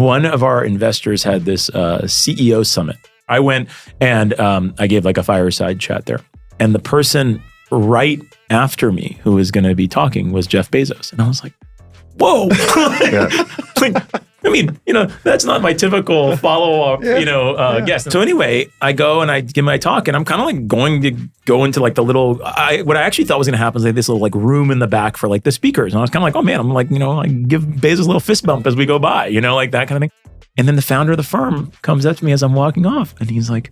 one of our investors had this CEO summit. I went and I gave like a fireside chat there. And the person right after me who was going to be talking was Jeff Bezos. And I was like, whoa. I mean, that's not my typical follow-up, guest. So anyway, I go and I give my talk, and I'm kind of like going to go into like the little, what I actually thought was going to happen is like this little like room in the back for like the speakers. And I was kind of like, oh man, I'm like, I give Bezos a little fist bump as we go by, like that kind of thing. And then the founder of the firm comes up to me as I'm walking off, and he's like,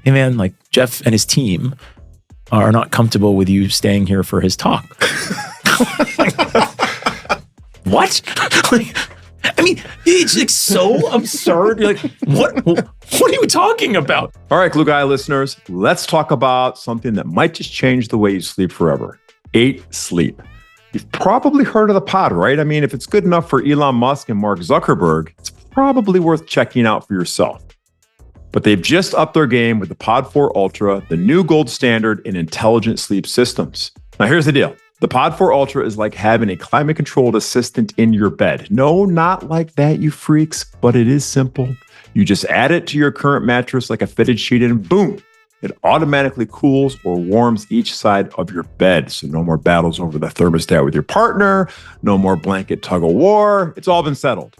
hey man, like Jeff and his team are not comfortable with you staying here for his talk. What? I mean, it's like so absurd. You're like, what are you talking about? All right, Glue Guy listeners, let's talk about something that might just change the way you sleep forever. 8 Sleep. You've probably heard of the pod, right? I mean, if it's good enough for Elon Musk and Mark Zuckerberg, it's probably worth checking out for yourself. But they've just upped their game with the Pod 4 Ultra, the new gold standard in intelligent sleep systems. Now, here's the deal. The Pod 4 Ultra is like having a climate-controlled assistant in your bed. No, not like that, you freaks, but it is simple. You just add it to your current mattress like a fitted sheet and boom, it automatically cools or warms each side of your bed. So no more battles over the thermostat with your partner, no more blanket tug of war. It's all been settled.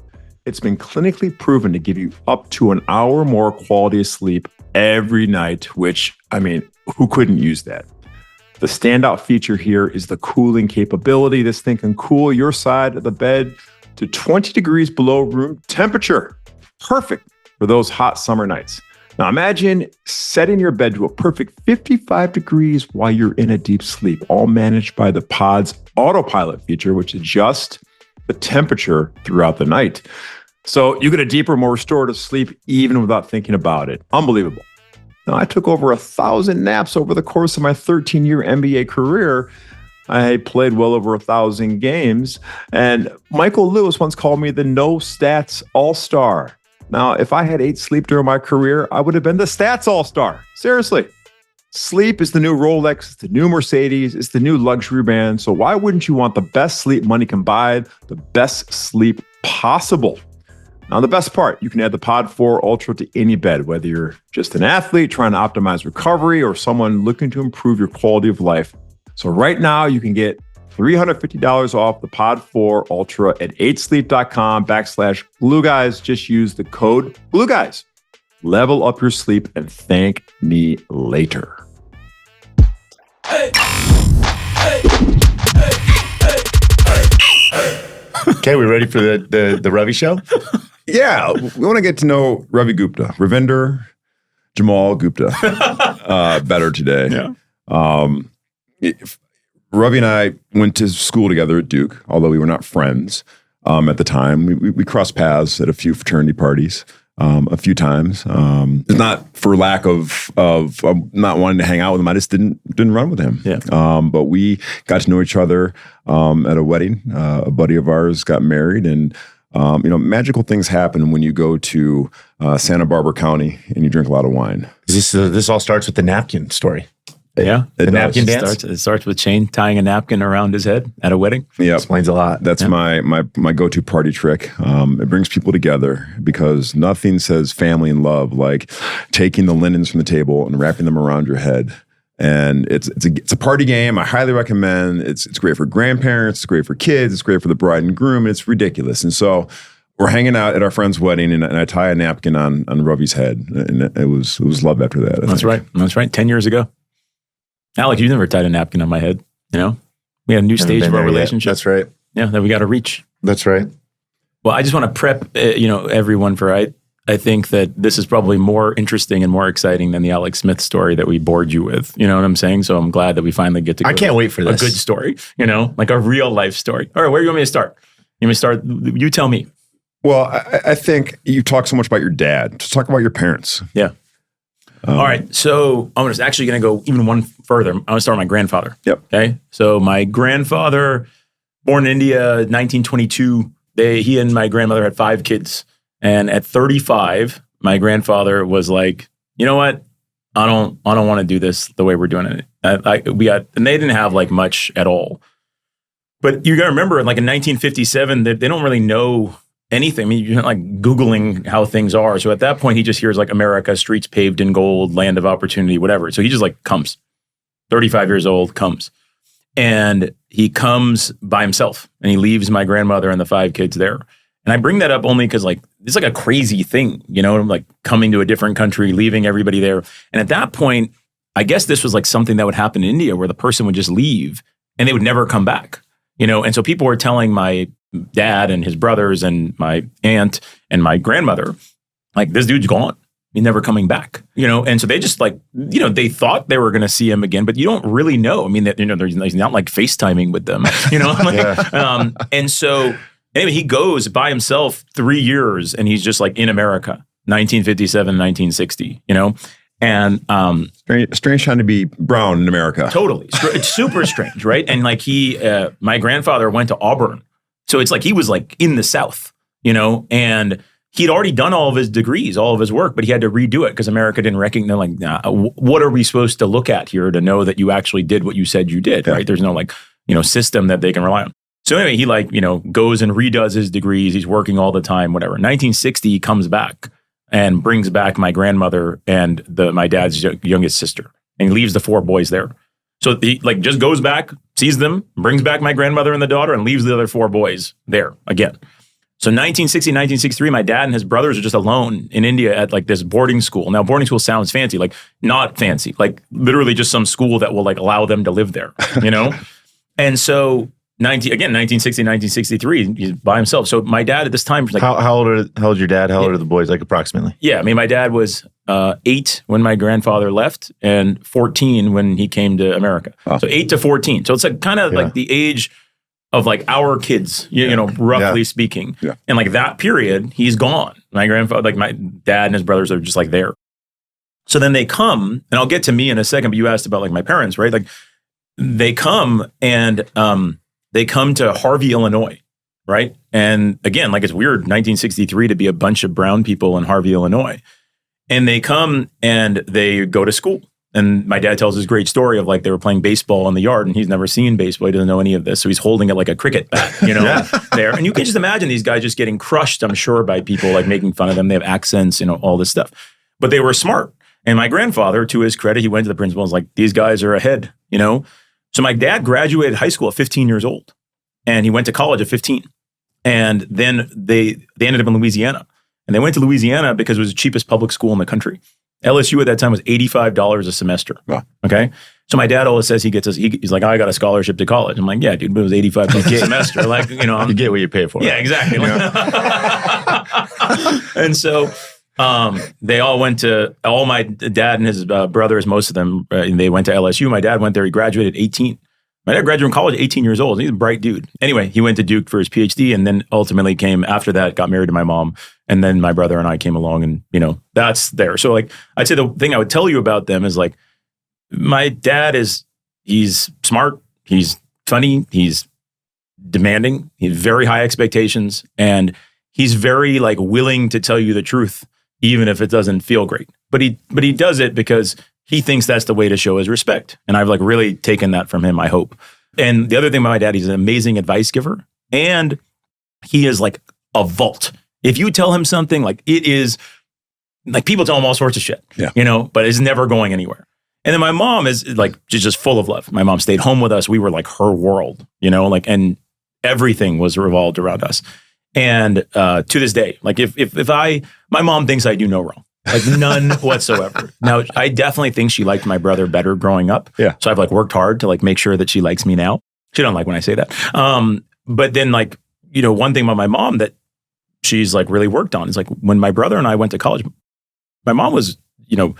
It's been clinically proven to give you up to an hour more quality of sleep every night, which, I mean, who couldn't use that? The standout feature here is the cooling capability. This thing can cool your side of the bed to 20 degrees below room temperature. Perfect for those hot summer nights. Now imagine setting your bed to a perfect 55 degrees while you're in a deep sleep, all managed by the Pod's autopilot feature, which adjusts the temperature throughout the night. So you get a deeper, more restorative sleep even without thinking about it. Unbelievable. Now, I took over 1,000 naps over the course of my 13-year NBA career. I played well over 1,000 games. And Michael Lewis once called me the no stats all-star. Now, if I had 8 sleep during my career, I would have been the stats all-star. Seriously. Sleep is the new Rolex, it's the new Mercedes, it's the new luxury band. So why wouldn't you want the best sleep money can buy, the best sleep possible? Now, the best part, you can add the Pod 4 Ultra to any bed, whether you're just an athlete trying to optimize recovery or someone looking to improve your quality of life. So right now, you can get $350 off the Pod 4 Ultra at 8sleep.com/Glue Guys. Just use the code Glue Guys. Level up your sleep and thank me later. Okay, we ready for the Ravi show? Yeah, we want to get to know Ravi Gupta, Ravinder Jamal Gupta, better today. Yeah. Ravi and I went to school together at Duke, although we were not friends at the time. We crossed paths at a few fraternity parties a few times. It's not for lack of not wanting to hang out with him. I just didn't run with him. Yeah. But we got to know each other at a wedding. A buddy of ours got married, and magical things happen when you go to Santa Barbara County and you drink a lot of wine. This all starts with the napkin story. Yeah. The napkin dance? It starts with Shane tying a napkin around his head at a wedding. Yeah, Explains a lot. That's my go-to party trick. It brings people together because nothing says family and love like taking the linens from the table and wrapping them around your head. And it's a party game. I highly recommend. It's great for grandparents. It's great for kids. It's great for the bride and groom. And it's ridiculous. And so we're hanging out at our friend's wedding, and I tie a napkin on Ravi's head, and it was love after that. That's right. 10 years ago. Alec, you never tied a napkin on my head. We had a new stage of our relationship. That's right. Yeah, that we got to reach. That's right. Well, I just want to prep, everyone for I think that this is probably more interesting and more exciting than the Alex Smith story that we bored you with. You know what I'm saying? So I'm glad that we finally get to go I can't wait for this. A good story, like a real life story. All right, where do you want me to start? You want me to start? You tell me. Well, I think you talk so much about your dad. Just talk about your parents. Yeah. All right. So I'm actually going to go even one further. I'm going to start with my grandfather. Yep. Okay. So my grandfather, born in India, 1922, he and my grandmother had 5 kids. And at 35, my grandfather was like, you know what? I don't want to do this the way we're doing it. And they didn't have like much at all. But you got to remember, like in 1957, they don't really know anything. I mean, you're not like Googling how things are. So at that point, he just hears like America, streets paved in gold, land of opportunity, whatever. So he just like comes, 35 years old, comes. And he comes by himself and he leaves my grandmother and the 5 kids there. And I bring that up only because like, it's like a crazy thing, you know, like coming to a different country, leaving everybody there. And at that point, I guess this was like something that would happen in India where the person would just leave and they would never come back, you know? And so people were telling my dad and his brothers and my aunt and my grandmother, like, this dude's gone. He's never coming back, you know? And so they just like, you know, they thought they were going to see him again, but you don't really know. I mean, that, you know, he's not like FaceTiming with them, you know? Like, and so anyway, he goes by himself 3 years and he's just like in America, 1957, 1960, you know? And strange time to be brown in America. Totally. It's super strange, right? And like my grandfather went to Auburn. So it's like he was like in the South, you know, and he'd already done all of his degrees, all of his work, but he had to redo it because America didn't recognize, like, nah, what are we supposed to look at here to know that you actually did what you said you did, right? There's no like, you know, system that they can rely on. So anyway, he like, you know, goes and redoes his degrees. He's working all the time, whatever. 1960, he comes back and brings back my grandmother and my dad's youngest sister. And he leaves the 4 boys there. So he like just goes back, sees them, brings back my grandmother and the daughter and leaves the other 4 boys there again. So 1960, 1963, my dad and his brothers are just alone in India at like this boarding school. Now, boarding school sounds fancy, like not fancy, like literally just some school that will like allow them to live there, you know? And so 1960, 1963, he's by himself. So my dad at this time was like, how old your dad? How old are the boys? Like approximately? Yeah, I mean, my dad was 8 when my grandfather left and 14 when he came to America. Oh. So 8 to 14. So it's like kind of like the age of like our kids, you know, roughly speaking. Yeah. And like that period, he's gone. My grandfather, like my dad and his brothers are just like there. So then they come, and I'll get to me in a second, but you asked about like my parents, right? Like they come and they come to Harvey, Illinois, right? And again, like it's weird, 1963 to be a bunch of brown people in Harvey, Illinois. And they come and they go to school. And my dad tells this great story of like they were playing baseball in the yard and he's never seen baseball. He doesn't know any of this. So he's holding it like a cricket bat, you know, there. And you can just imagine these guys just getting crushed, I'm sure, by people like making fun of them. They have accents, you know, all this stuff. But they were smart. And my grandfather, to his credit, he went to the principal and was like, these guys are ahead, you know. So my dad graduated high school at 15 years old. And he went to college at 15. And then they ended up in Louisiana. And they went to Louisiana because it was the cheapest public school in the country. LSU at that time was $85 a semester. Wow. Okay. So my dad always says he's like, I got a scholarship to college. I'm like, yeah, dude, but it was $85 a semester. Like, you know, you get what you pay for. Yeah, exactly. And so they all went to, all my dad and his brothers, most of them, they went to LSU. My dad went there. He graduated at 18. My dad graduated from college at 18 years old. He's a bright dude. Anyway, he went to Duke for his PhD and then ultimately came after that, got married to my mom. And then my brother and I came along and, you know, that's there. So like, I'd say the thing I would tell you about them is like, my dad he's smart. He's funny. He's demanding. He has very high expectations. And he's very like willing to tell you the truth, even if it doesn't feel great. But he does it because he thinks that's the way to show his respect. And I've like really taken that from him, I hope. And the other thing about my dad, he's an amazing advice giver. And he is like a vault. If you tell him something, like it is, like people tell him all sorts of shit, you know, but it's never going anywhere. And then my mom is like just full of love. My mom stayed home with us. We were like her world, you know, like, and everything was revolved around us. And to this day, like my mom thinks I do no wrong. Like none whatsoever. Now, I definitely think she liked my brother better growing up. Yeah. So I've like worked hard to like make sure that she likes me now. She don't like when I say that. But then like, you know, one thing about my mom that she's like really worked on is like when my brother and I went to college, my mom was, you know,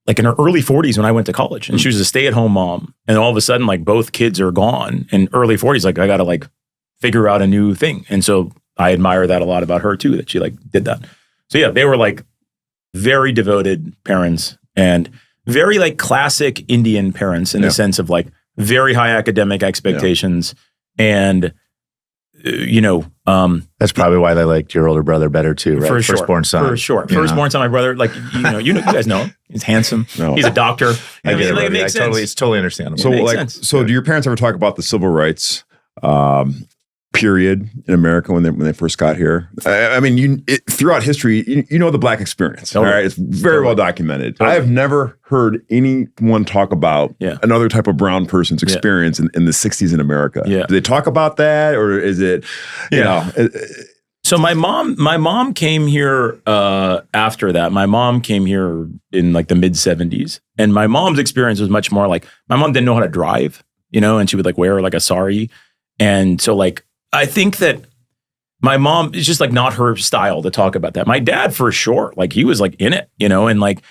like in her early 40s when I went to college and she was a stay-at-home mom. And all of a sudden, like both kids are gone in early 40s. Like I got to like figure out a new thing. And so I admire that a lot about her too, that she like did that. So yeah, they were like very devoted parents and very like classic Indian parents in the sense of like very high academic expectations. And, you know, that's probably why they liked your older brother better too, right? For sure. Firstborn son. For sure. Firstborn son, my brother, like, you guys know him. He's handsome. No. He's a doctor. I get it. Like, it makes sense. It's totally understandable. So like, so do your parents ever talk about the civil rights period in America when they first got here. I mean, throughout history, you know the Black experience. Totally. All right, it's very well documented. Totally. I have never heard anyone talk about another type of brown person's experience in the 60s in America. Yeah. Do they talk about that, or is it, you know? So my mom came here after that. My mom came here in like the mid 70s, and my mom's experience was much more like, my mom didn't know how to drive, you know, and she would like wear like a sari, and so like I think that my mom is just like not her style to talk about that. My dad, for sure, like he was like in it, you know, and like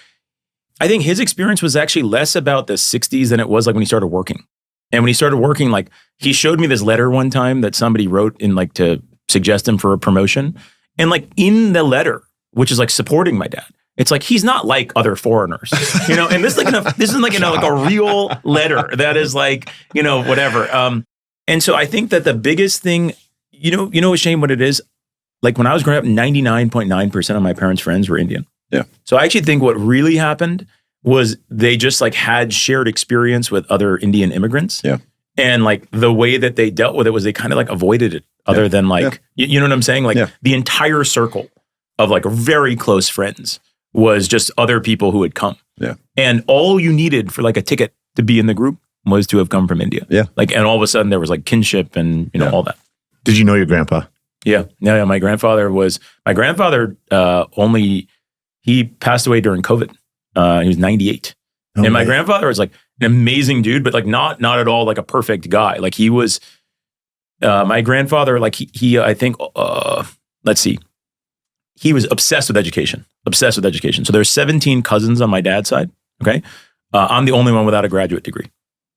I think his experience was actually less about the 60s than it was like when he started working. And when he started working, like he showed me this letter one time that somebody wrote in like to suggest him for a promotion. And like in the letter, which is like supporting my dad, it's like he's not like other foreigners, you know. And this like this is like, you know, like a real letter that is like, you know, whatever. And so I think that the biggest thing, you know, Shane, what it is, like when I was growing up, 99.9% of my parents' friends were Indian. Yeah. So I actually think what really happened was they just like had shared experience with other Indian immigrants. Yeah. And like the way that they dealt with it was they kind of like avoided it other than like, you know what I'm saying? Like the entire circle of like very close friends was just other people who had come. Yeah. And all you needed for like a ticket to be in the group was to have come from India. Yeah. Like, and all of a sudden there was like kinship and, you know, all that. Did you know your grandpa? Yeah. Yeah. My grandfather he passed away during COVID. He was 98. And my grandfather was like an amazing dude, but like not at all like a perfect guy. Like he was, my grandfather, like he I think, let's see, he was obsessed with education. So there's 17 cousins on my dad's side. Okay. I'm the only one without a graduate degree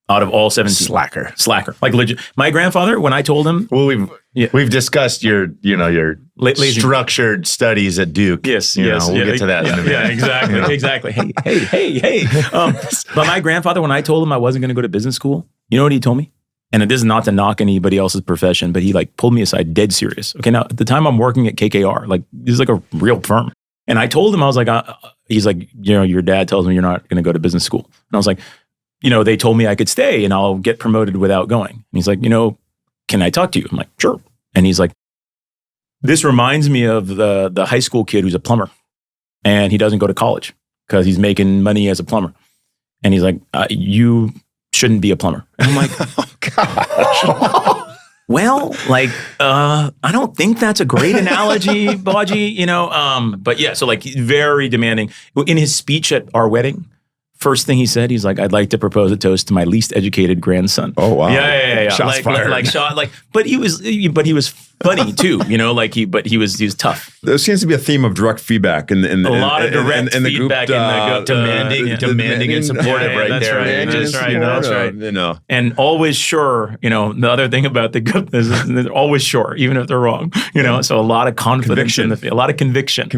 out of all 17. Slacker. Like legit. My grandfather, when I told him, well, we've discussed your structured studies at Duke. Yes. We'll get to that in a minute. Yeah, exactly. You know? Exactly. Hey. But my grandfather, when I told him I wasn't going to go to business school, you know what he told me? And this is not to knock anybody else's profession, but he like pulled me aside, dead serious. Okay, now at the time I'm working at KKR, like this is like a real firm. And I told him, I was like, he's like, you know, your dad tells me you're not going to go to business school. And I was like, you know, they told me I could stay and I'll get promoted without going. And he's like, you know, can I talk to you? I'm like, sure. And he's like, this reminds me of the high school kid who's a plumber and he doesn't go to college because he's making money as a plumber. And he's like, you shouldn't be a plumber. And I'm like, oh gosh. Well, like, I don't think that's a great analogy, Baji, you know? But yeah, so like very demanding. In his speech at our wedding, first thing he said, he's like, I'd like to propose a toast to my least educated grandson. Oh, wow. Yeah. Shots fired. But he was funny too, you know, like he was tough. There seems to be a theme of direct feedback in a lot of direct feedback in the group, demanding and supportive right there. That's right. You know, and always sure, you know, the other thing about the group is they're always sure, even if they're wrong, you know, so a lot of confidence a lot of conviction.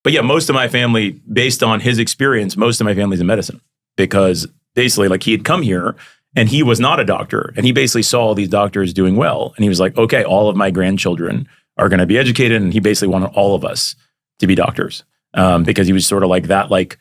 But yeah, most of my family, based on his experience, most of my family's in medicine because basically like he had come here and he was not a doctor and he basically saw all these doctors doing well. And he was like, okay, all of my grandchildren are going to be educated. And he basically wanted all of us to be doctors because he was sort of like that, like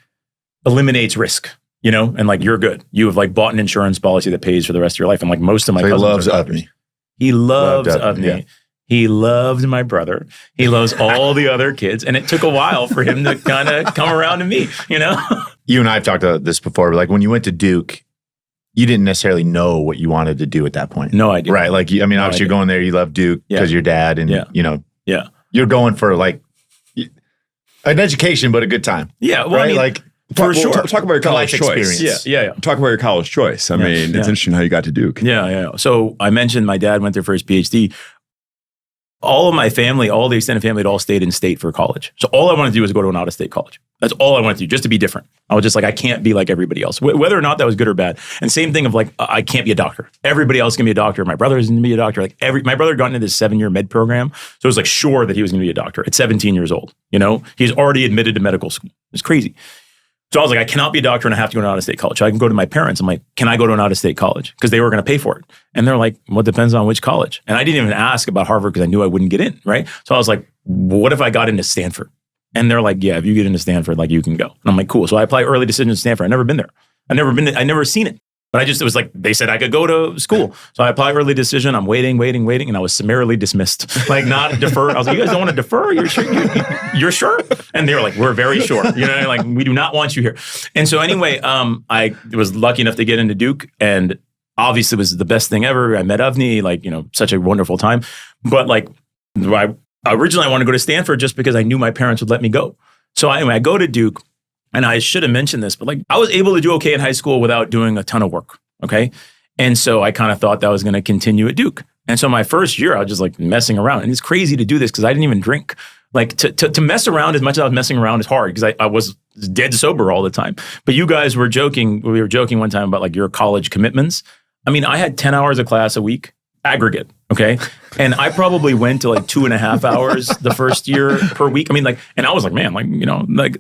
eliminates risk, you know, and like, you're good. You have like bought an insurance policy that pays for the rest of your life. And like most of my cousins loves Avni. He loves Avni. Yeah. He loved my brother. He loves all the other kids. And it took a while for him to kind of come around to me, you know? You and I have talked about this before, but like when you went to Duke, you didn't necessarily know what you wanted to do at that point. No idea. Right. Like, I mean, obviously you're going there, you love Duke because your dad and, you know, you're going for like an education, but a good time. Yeah. Well, right? I mean, like, for sure. Talk about your college choice. Experience. Yeah. Talk about your college choice. I mean, it's interesting how you got to Duke. Yeah. So I mentioned my dad went there for his PhD. All of my family, all the extended family had all stayed in state for college. So all I wanted to do was go to an out-of-state college. That's all I wanted to do, just to be different. I was just like, I can't be like everybody else, whether or not that was good or bad. And same thing of like, I can't be a doctor. Everybody else can be a doctor. My brother is going to be a doctor. Like my brother got into this 7-year med program. So it was like sure that he was going to be a doctor at 17 years old. You know, he's already admitted to medical school. It's crazy. So I was like, I cannot be a doctor and I have to go to an out-of-state college. So I can go to my parents. I'm like, can I go to an out-of-state college? Because they were going to pay for it. And they're like, well, it depends on which college. And I didn't even ask about Harvard because I knew I wouldn't get in, right? So I was like, what if I got into Stanford? And they're like, yeah, if you get into Stanford, like you can go. And I'm like, cool. So I apply early decision to Stanford. I've never been there. I've never seen it. But it was like, they said I could go to school. So I applied early decision. I'm waiting. And I was summarily dismissed. Like, not deferred. I was like, you guys don't want to defer? You're sure? You're sure? And they were like, we're very sure. Like, we do not want you here. And so anyway, I was lucky enough to get into Duke, and obviously it was the best thing ever. I met Avni, like, such a wonderful time. But like, originally I wanted to go to Stanford just because I knew my parents would let me go. So anyway, I go to Duke. And I should have mentioned this, but like, I was able to do okay in high school without doing a ton of work. Okay. And so I kind of thought that was going to continue at Duke. And so my first year, I was just like messing around. And it's crazy to do this because I didn't even drink. Like, to mess around as much as I was messing around is hard because I was dead sober all the time. But you guys were joking. We were joking one time about like your college commitments. I mean, I had 10 hours of class a week, aggregate. Okay. And I probably went to like 2.5 hours the first year per week. I mean, like, and I was like, man, like, like,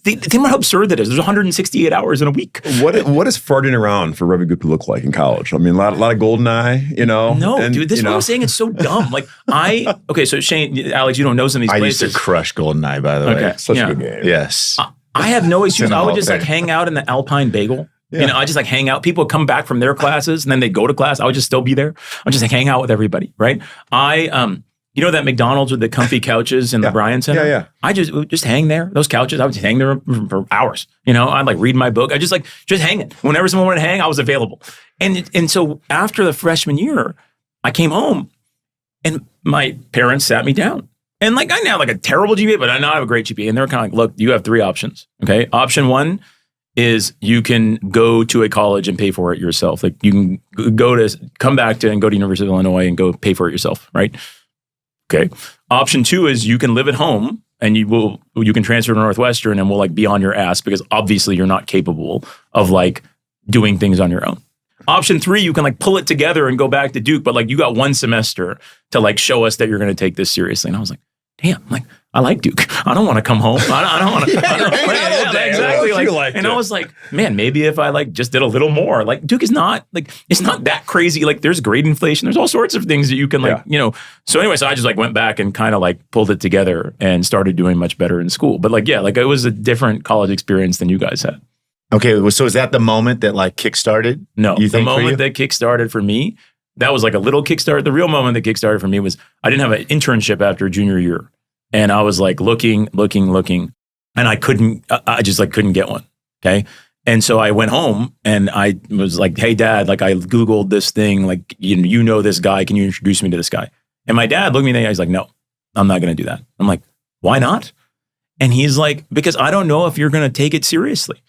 think about how absurd that is. There's 168 hours in a week. What does farting around for Ravi Gupta look like in college? I mean, a lot of golden eye, No, and, dude, this is what I'm saying. It's so dumb. Like, okay, so Shane, Alex, you don't know some of these places. I used to crush golden eye, by the way. Such a good game. Yes. I have no excuse. I would just like hang out in the Alpine Bagel. Yeah. I just like hang out. People would come back from their classes and then they go to class. I would just still be there. I would just like hang out with everybody, right? That McDonald's with the comfy couches in the Bryan Center? Yeah. I would just hang there. Those couches, I would just hang there for hours. I'd like read my book. I just hanging. Whenever someone wanted to hang, I was available. And so after the freshman year, I came home and my parents sat me down. And like, I now have like a terrible GPA, but I now have a great GPA. And they're kind of like, look, you have 3 options. Okay. Option 1 is you can go to a college and pay for it yourself. Like, you can come back and go to University of Illinois and go pay for it yourself. Right. Okay. Option 2 is you can live at home and you can transfer to Northwestern and we'll like be on your ass because obviously you're not capable of like doing things on your own. Option 3, you can like pull it together and go back to Duke, but like you got 1 semester to like show us that you're going to take this seriously. And I was like, damn, like, I like Duke. I don't want to come home. I don't want to. Exactly. And I was like, man, maybe if I like just did a little more, like Duke is not like, it's not that crazy. Like, there's grade inflation. There's all sorts of things that you can like, So anyway, so I just like went back and kind of like pulled it together and started doing much better in school. But like, like it was a different college experience than you guys had. Okay. So is that the moment that like kickstarted? No, the moment that kickstarted for me, that was like a little kickstart. The real moment that kickstarted for me was I didn't have an internship after junior year. And I was like looking, and I just like couldn't get one. Okay. And so I went home and I was like, hey dad, like I Googled this thing, like, you know this guy, can you introduce me to this guy? And my dad looked me in the eye, he's like, no, I'm not going to do that. I'm like, why not? And he's like, because I don't know if you're going to take it seriously.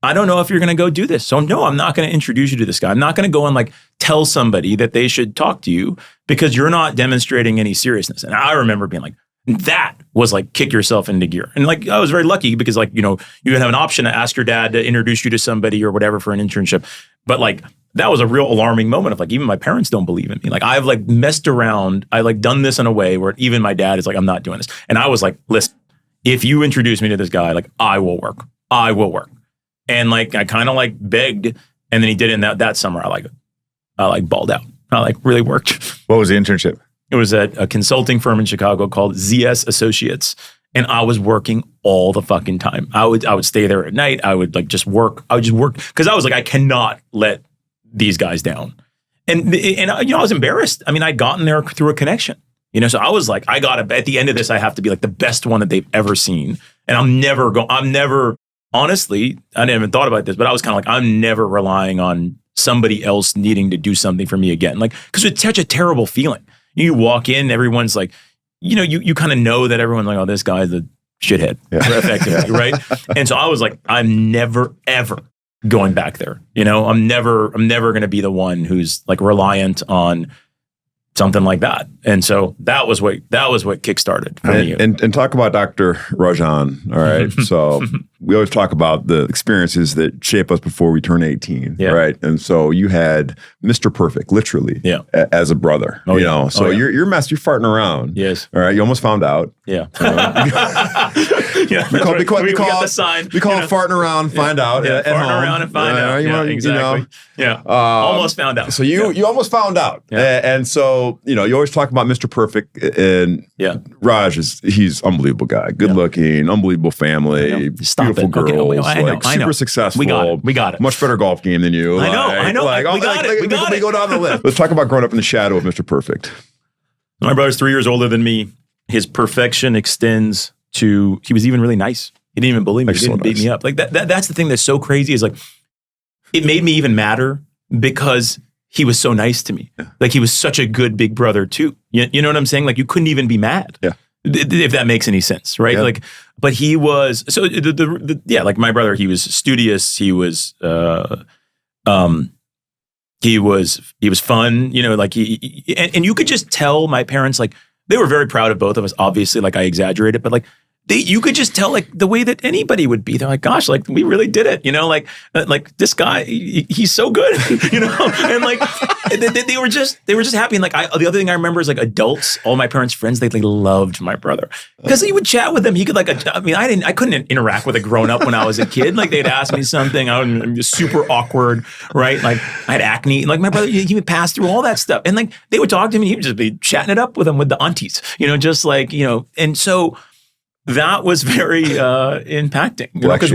I don't know if you're going to go do this. So no, I'm not going to introduce you to this guy. I'm not going to go and like tell somebody that they should talk to you because you're not demonstrating any seriousness. And I remember being like, that was like kick yourself into gear. And like, I was very lucky because like, you have an option to ask your dad to introduce you to somebody or whatever for an internship. But like, that was a real alarming moment of like, even my parents don't believe in me. Like, I've like messed around. I like done this in a way where even my dad is like, I'm not doing this. And I was like, listen, if you introduce me to this guy, like I will work. And like, I kind of like begged, and then he did it. And that summer, I like balled out. I like really worked. What was the internship? It was at a consulting firm in Chicago called ZS Associates. And I was working all the fucking time. I would stay there at night. I would like just work. I would just work because I was like, I cannot let these guys down. And I was embarrassed. I mean, I'd gotten there through a connection. So I was like, at the end of this, I have to be like the best one that they've ever seen. And I'm never, honestly, I didn't even thought about this, but I was kind of like, I'm never relying on somebody else needing to do something for me again. Like, because it's such a terrible feeling. You walk in, everyone's like, you kind of know that everyone's like, oh, this guy's a shithead, effectively, right? And so I was like, I'm never, ever going back there. I'm never going to be the one who's like reliant on something like that. And so that was what kickstarted for me. And talk about Dr. Rajan. All right. So we always talk about the experiences that shape us before we turn 18. Yeah. Right. And so you had Mr. Perfect, literally, as a brother. So you're farting around. Yes. All right. You almost found out. Yeah. We call the sign. We call it farting around, find out. Yeah, farting around and find out. Exactly. Almost found out. So you almost found out. Yeah. And so, you always talk about Mr. Perfect, and Raj he's an unbelievable guy. Good looking, unbelievable family, beautiful girls, I know. super successful. We got it. Much better golf game than you. I know. We got it. We go down the list. Let's talk about growing up in the shadow of Mr. Perfect. My brother's 3 years older than me. His perfection extends to, he was even really nice. He didn't even bully me. He didn't beat me up. Like that's the thing that's so crazy is like, it made me even madder because he was so nice to me. Yeah. Like he was such a good big brother too. You know what I'm saying? Like you couldn't even be mad. Yeah. If that makes any sense, right? Yeah. Like, but he was, so like my brother, he was studious. He was fun, like and you could just tell my parents, like, they were very proud of both of us. Obviously, like I exaggerated, but like you could just tell like the way that anybody would be. They're like, gosh, like we really did it, like this guy, he's so good, and like they were just happy. And like the other thing I remember is like adults, all my parents' friends, they like loved my brother because he would chat with them. He could I couldn't interact with a grown up when I was a kid. Like they'd ask me something, I'm just super awkward, right? Like I had acne. Like my brother, he would pass through all that stuff, and like they would talk to me. He would just be chatting it up with them with the aunties, just like and so. That was very impacting because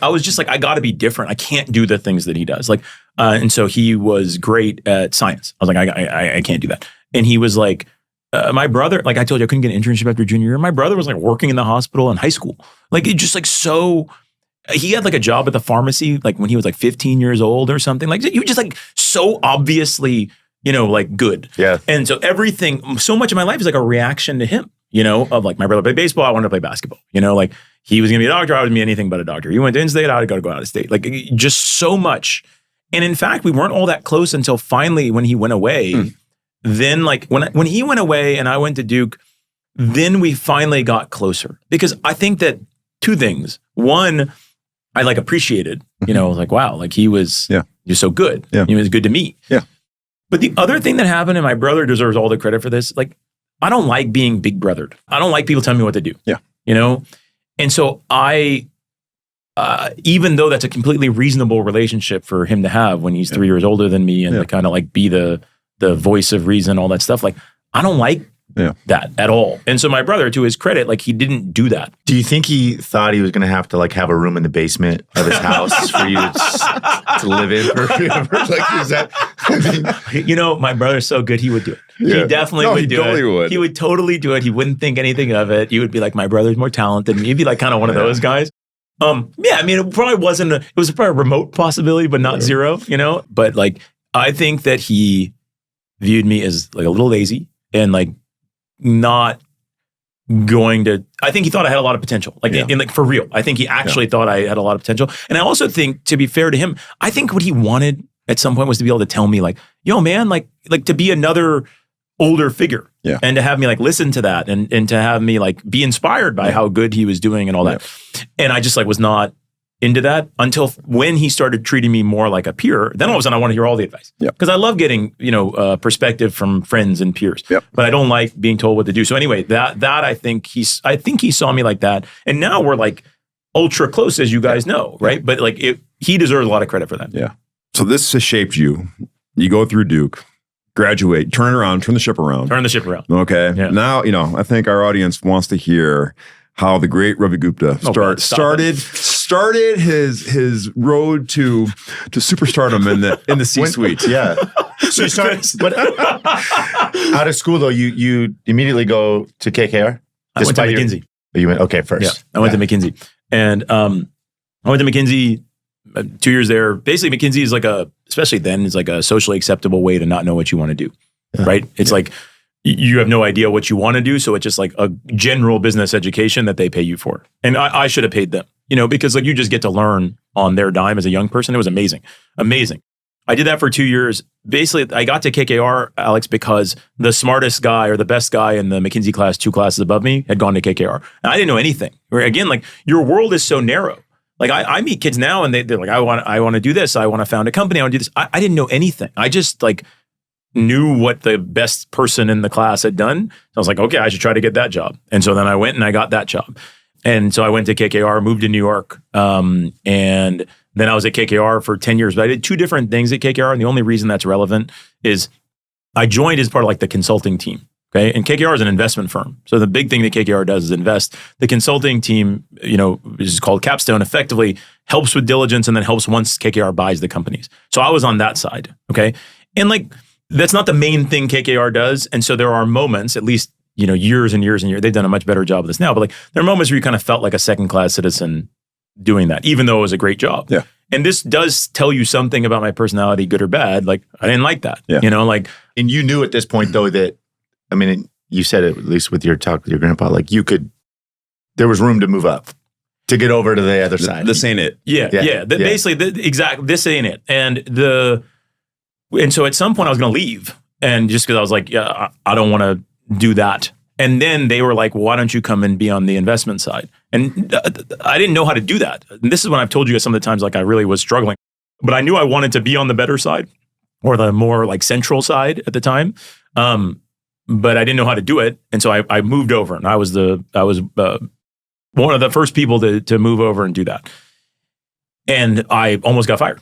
I was just like, I got to be different. I can't do the things that he does. Like, and so he was great at science. I was like, I can't do that. And he was like, my brother, like I told you, I couldn't get an internship after junior year. My brother was like working in the hospital in high school. Like it just like so. He had like a job at the pharmacy, like when he was like 15 years old or something. Like he was just like so obviously, like good. Yeah. And so so much of my life is like a reaction to him. Of like my brother played baseball, I wanted to play basketball. Like he was gonna be a doctor, I would be anything but a doctor. He went to in-state, I would go out of state. Like just so much. And in fact, we weren't all that close until finally when he went away. Then like when he went away and I went to Duke, then we finally got closer. Because I think that two things. One, I like appreciated, I was like, wow, like he was so good. Yeah. He was good to me. Yeah. But the other thing that happened, and my brother deserves all the credit for this, like I don't like being big brothered. I don't like people telling me what to do. Yeah. And so I, even though that's a completely reasonable relationship for him to have when he's 3 years older than me and to kind of like be the voice of reason, all that stuff, like I don't like that at all. And so my brother, to his credit, like he didn't do that. Do you think he thought he was going to have to like have a room in the basement of his house for you to live in forever? Like, is that? My brother's so good, he would do it. Yeah. He definitely would do it. He would totally do it. He wouldn't think anything of it. He would be like, my brother's more talented than me. He'd be like kind of one of those guys. It probably wasn't, it was probably a remote possibility, but not zero, But like, I think that he viewed me as like a little lazy and like not going to, I think he thought I had a lot of potential, like in like for real. I think he actually thought I had a lot of potential. And I also think, to be fair to him, I think what he wanted at some point was to be able to tell me like, yo man, like to be another older figure and to have me like listen to that and to have me like be inspired by how good he was doing and all that. And I just like was not into that until when he started treating me more like a peer. Then all of a sudden I want to hear all the advice because I love getting, perspective from friends and peers, but I don't like being told what to do. So anyway, that I think he saw me like that. And now we're like ultra close, as you guys know. Right. But like he deserves a lot of credit for that. Yeah. So this has shaped you. You go through Duke, graduate, turn the ship around. Okay. Yeah. Now, I think our audience wants to hear how the great Ravi Gupta started his road to superstardom in the C-suite. Yeah. So you started, but out of school though, you immediately go to KKR? I went to McKinsey. You went, okay, first. Yeah, I went to McKinsey. And I went to McKinsey 2 years there. Basically, McKinsey is especially then, it's like a socially acceptable way to not know what you want to do, right? It's like, you have no idea what you want to do. So it's just like a general business education that they pay you for. And I should have paid them, because like you just get to learn on their dime as a young person. It was amazing. Amazing. I did that for 2 years. Basically, I got to KKR, Alex, because the smartest guy or the best guy in the McKinsey class, 2 classes above me, had gone to KKR. And I didn't know anything. Again, like your world is so narrow. Like I meet kids now and they're like, I want to do this. I want to found a company. I want to do this. I didn't know anything. I just like knew what the best person in the class had done. So I was like, okay, I should try to get that job. And so then I went and I got that job. And so I went to KKR, moved to New York, and then I was at KKR for 10 years. But I did 2 different things at KKR, and the only reason that's relevant is I joined as part of like the consulting team. Okay, and KKR is an investment firm. So the big thing that KKR does is invest. The consulting team, is called Capstone, effectively helps with diligence and then helps once KKR buys the companies. So I was on that side. Okay, and like that's not the main thing KKR does. And so there are moments, at least years and years and years. They've done a much better job of this now, but like there are moments where you kind of felt like a second-class citizen doing that, even though it was a great job. Yeah. And this does tell you something about my personality, good or bad. Like I didn't like that. Yeah. And you knew at this point though that, I mean, you said it at least with your talk with your grandpa, like there was room to move up, to get over to the other side. This ain't it. Yeah. Basically, this ain't it. And so at some point I was going to leave, and just because I was like, yeah, I don't want to do that. And then they were like, well, why don't you come and be on the investment side? And I didn't know how to do that. And this is when I've told you guys some of the times like I really was struggling, but I knew I wanted to be on the better side or the more like central side at the time. But I didn't know how to do it. And so I moved over, and I was one of the first people to move over and do that. And I almost got fired.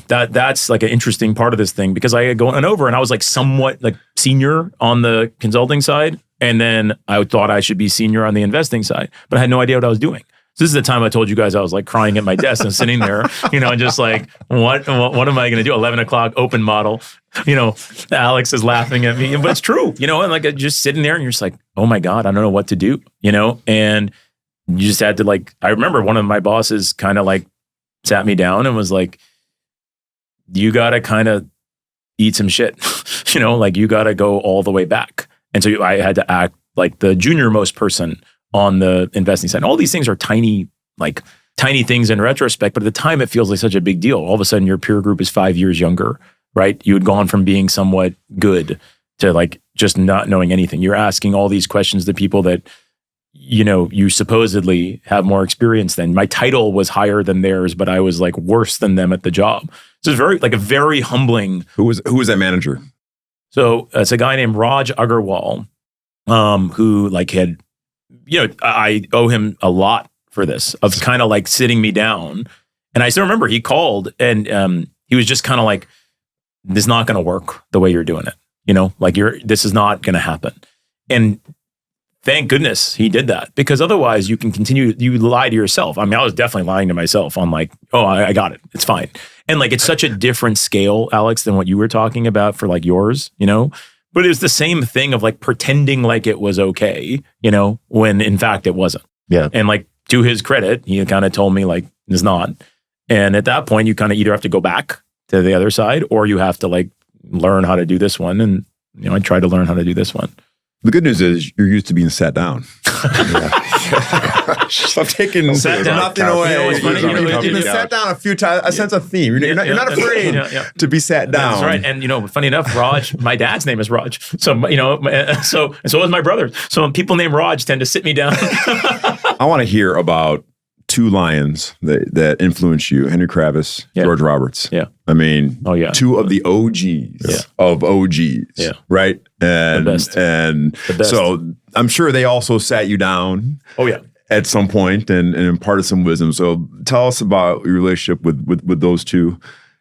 That's like an interesting part of this thing, because I had gone over and I was like somewhat like senior on the consulting side. And then I thought I should be senior on the investing side, but I had no idea what I was doing. So this is the time I told you guys I was like crying at my desk and sitting there, and just like, what am I going to do? 11 o'clock open model, Alex is laughing at me, but it's true, and like just sitting there and you're just like, oh my God, I don't know what to do, and you just had to like, I remember one of my bosses kind of like sat me down and was like, you got to kind of eat some shit, like you got to go all the way back. And so I had to act like the junior most person on the investing side. All these things are tiny things in retrospect, but at the time it feels like such a big deal. All of a sudden your peer group is 5 years younger, right? You had gone from being somewhat good to like just not knowing anything. You're asking all these questions to people that, you supposedly have more experience than. My title was higher than theirs, but I was like worse than them at the job. So it's a very humbling. Who was that manager? So it's a guy named Raj Agarwal, who like had, I owe him a lot for this, of kind of like sitting me down. And I still remember he called and he was just kind of like, this is not going to work the way you're doing it. This is not going to happen. And thank goodness he did that, because otherwise you can continue, you lie to yourself. I mean, I was definitely lying to myself on like, oh, I got it. It's fine. And like, it's such a different scale, Alex, than what you were talking about for like yours, but it was the same thing of like pretending like it was okay, when in fact it wasn't. Yeah. And like, to his credit, he kind of told me like, it's not. And at that point you kind of either have to go back to the other side, or you have to like learn how to do this one. And, I tried to learn how to do this one. The good news is you're used to being sat down. I've taken nothing away. You've been sat down a few times. I sense a theme. You're not afraid to be sat down. That's right. And funny enough, Raj, my dad's name is Raj. So so is my brother. So when people named Raj tend to sit me down. I want to hear about 2 lions that influenced you: Henry Kravis, George Roberts. Yeah. I mean, 2 of the OGs of OGs. Yeah. Right. And the best. And the best. So I'm sure they also sat you down. Oh yeah. At some point and imparted some wisdom. So tell us about your relationship with those 2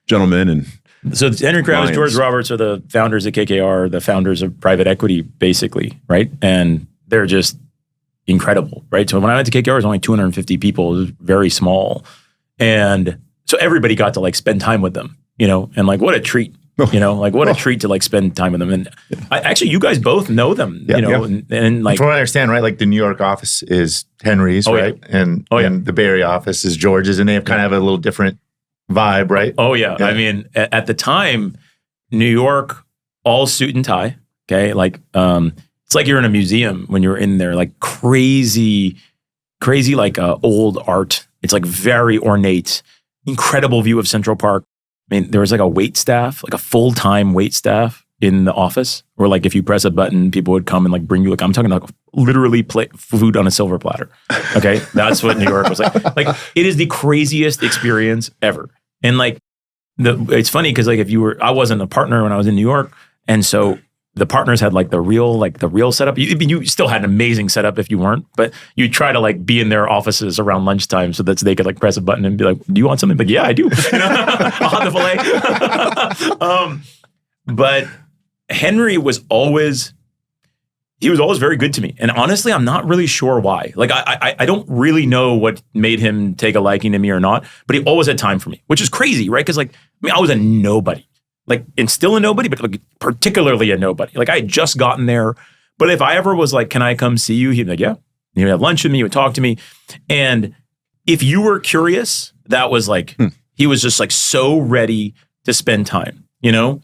gentlemen. And so Henry Kravis, George Roberts are the founders of KKR, the founders of private equity, basically, right? And they're just incredible, right? So when I went to KKR, it was only 250 people. It was very small. And so everybody got to like spend time with them, and like, what a treat, what a treat to like spend time with them. And actually, you guys both know them, and like, from what I understand, right? Like the New York office is Henry's, right? Yeah. And the Bay Area office is George's, and they have kind of a little different vibe, right? Oh yeah. I mean, at the time, New York, all suit and tie. Okay. Like, it's like you're in a museum when you're in there, like crazy, like old art. It's like very ornate, incredible view of Central Park. I mean, there was like a wait staff, like a full-time wait staff in the office, where like if you press a button, people would come and like bring you, like, I'm talking like literally food on a silver platter. Okay. That's what New York was like. Like, it is the craziest experience ever. And like, it's funny because like I wasn't a partner when I was in New York. And so the partners had like the real setup. You still had an amazing setup if you weren't, but you try to like be in their offices around lunchtime so that they could like press a button and be like, "Do you want something?" Like, "Yeah, I do." I'll have the filet. But Henry was always very good to me. And honestly, I'm not really sure why. Like, I don't really know what made him take a liking to me or not, but he always had time for me, which is crazy, right? Because like, I mean, I was a nobody. Like, and still a nobody, but like particularly a nobody. Like, I had just gotten there. But if I ever was like, "Can I come see you?" He'd be like, "Yeah." He would have lunch with me, he would talk to me. And if you were curious, that was like, he was just like so ready to spend time, you know?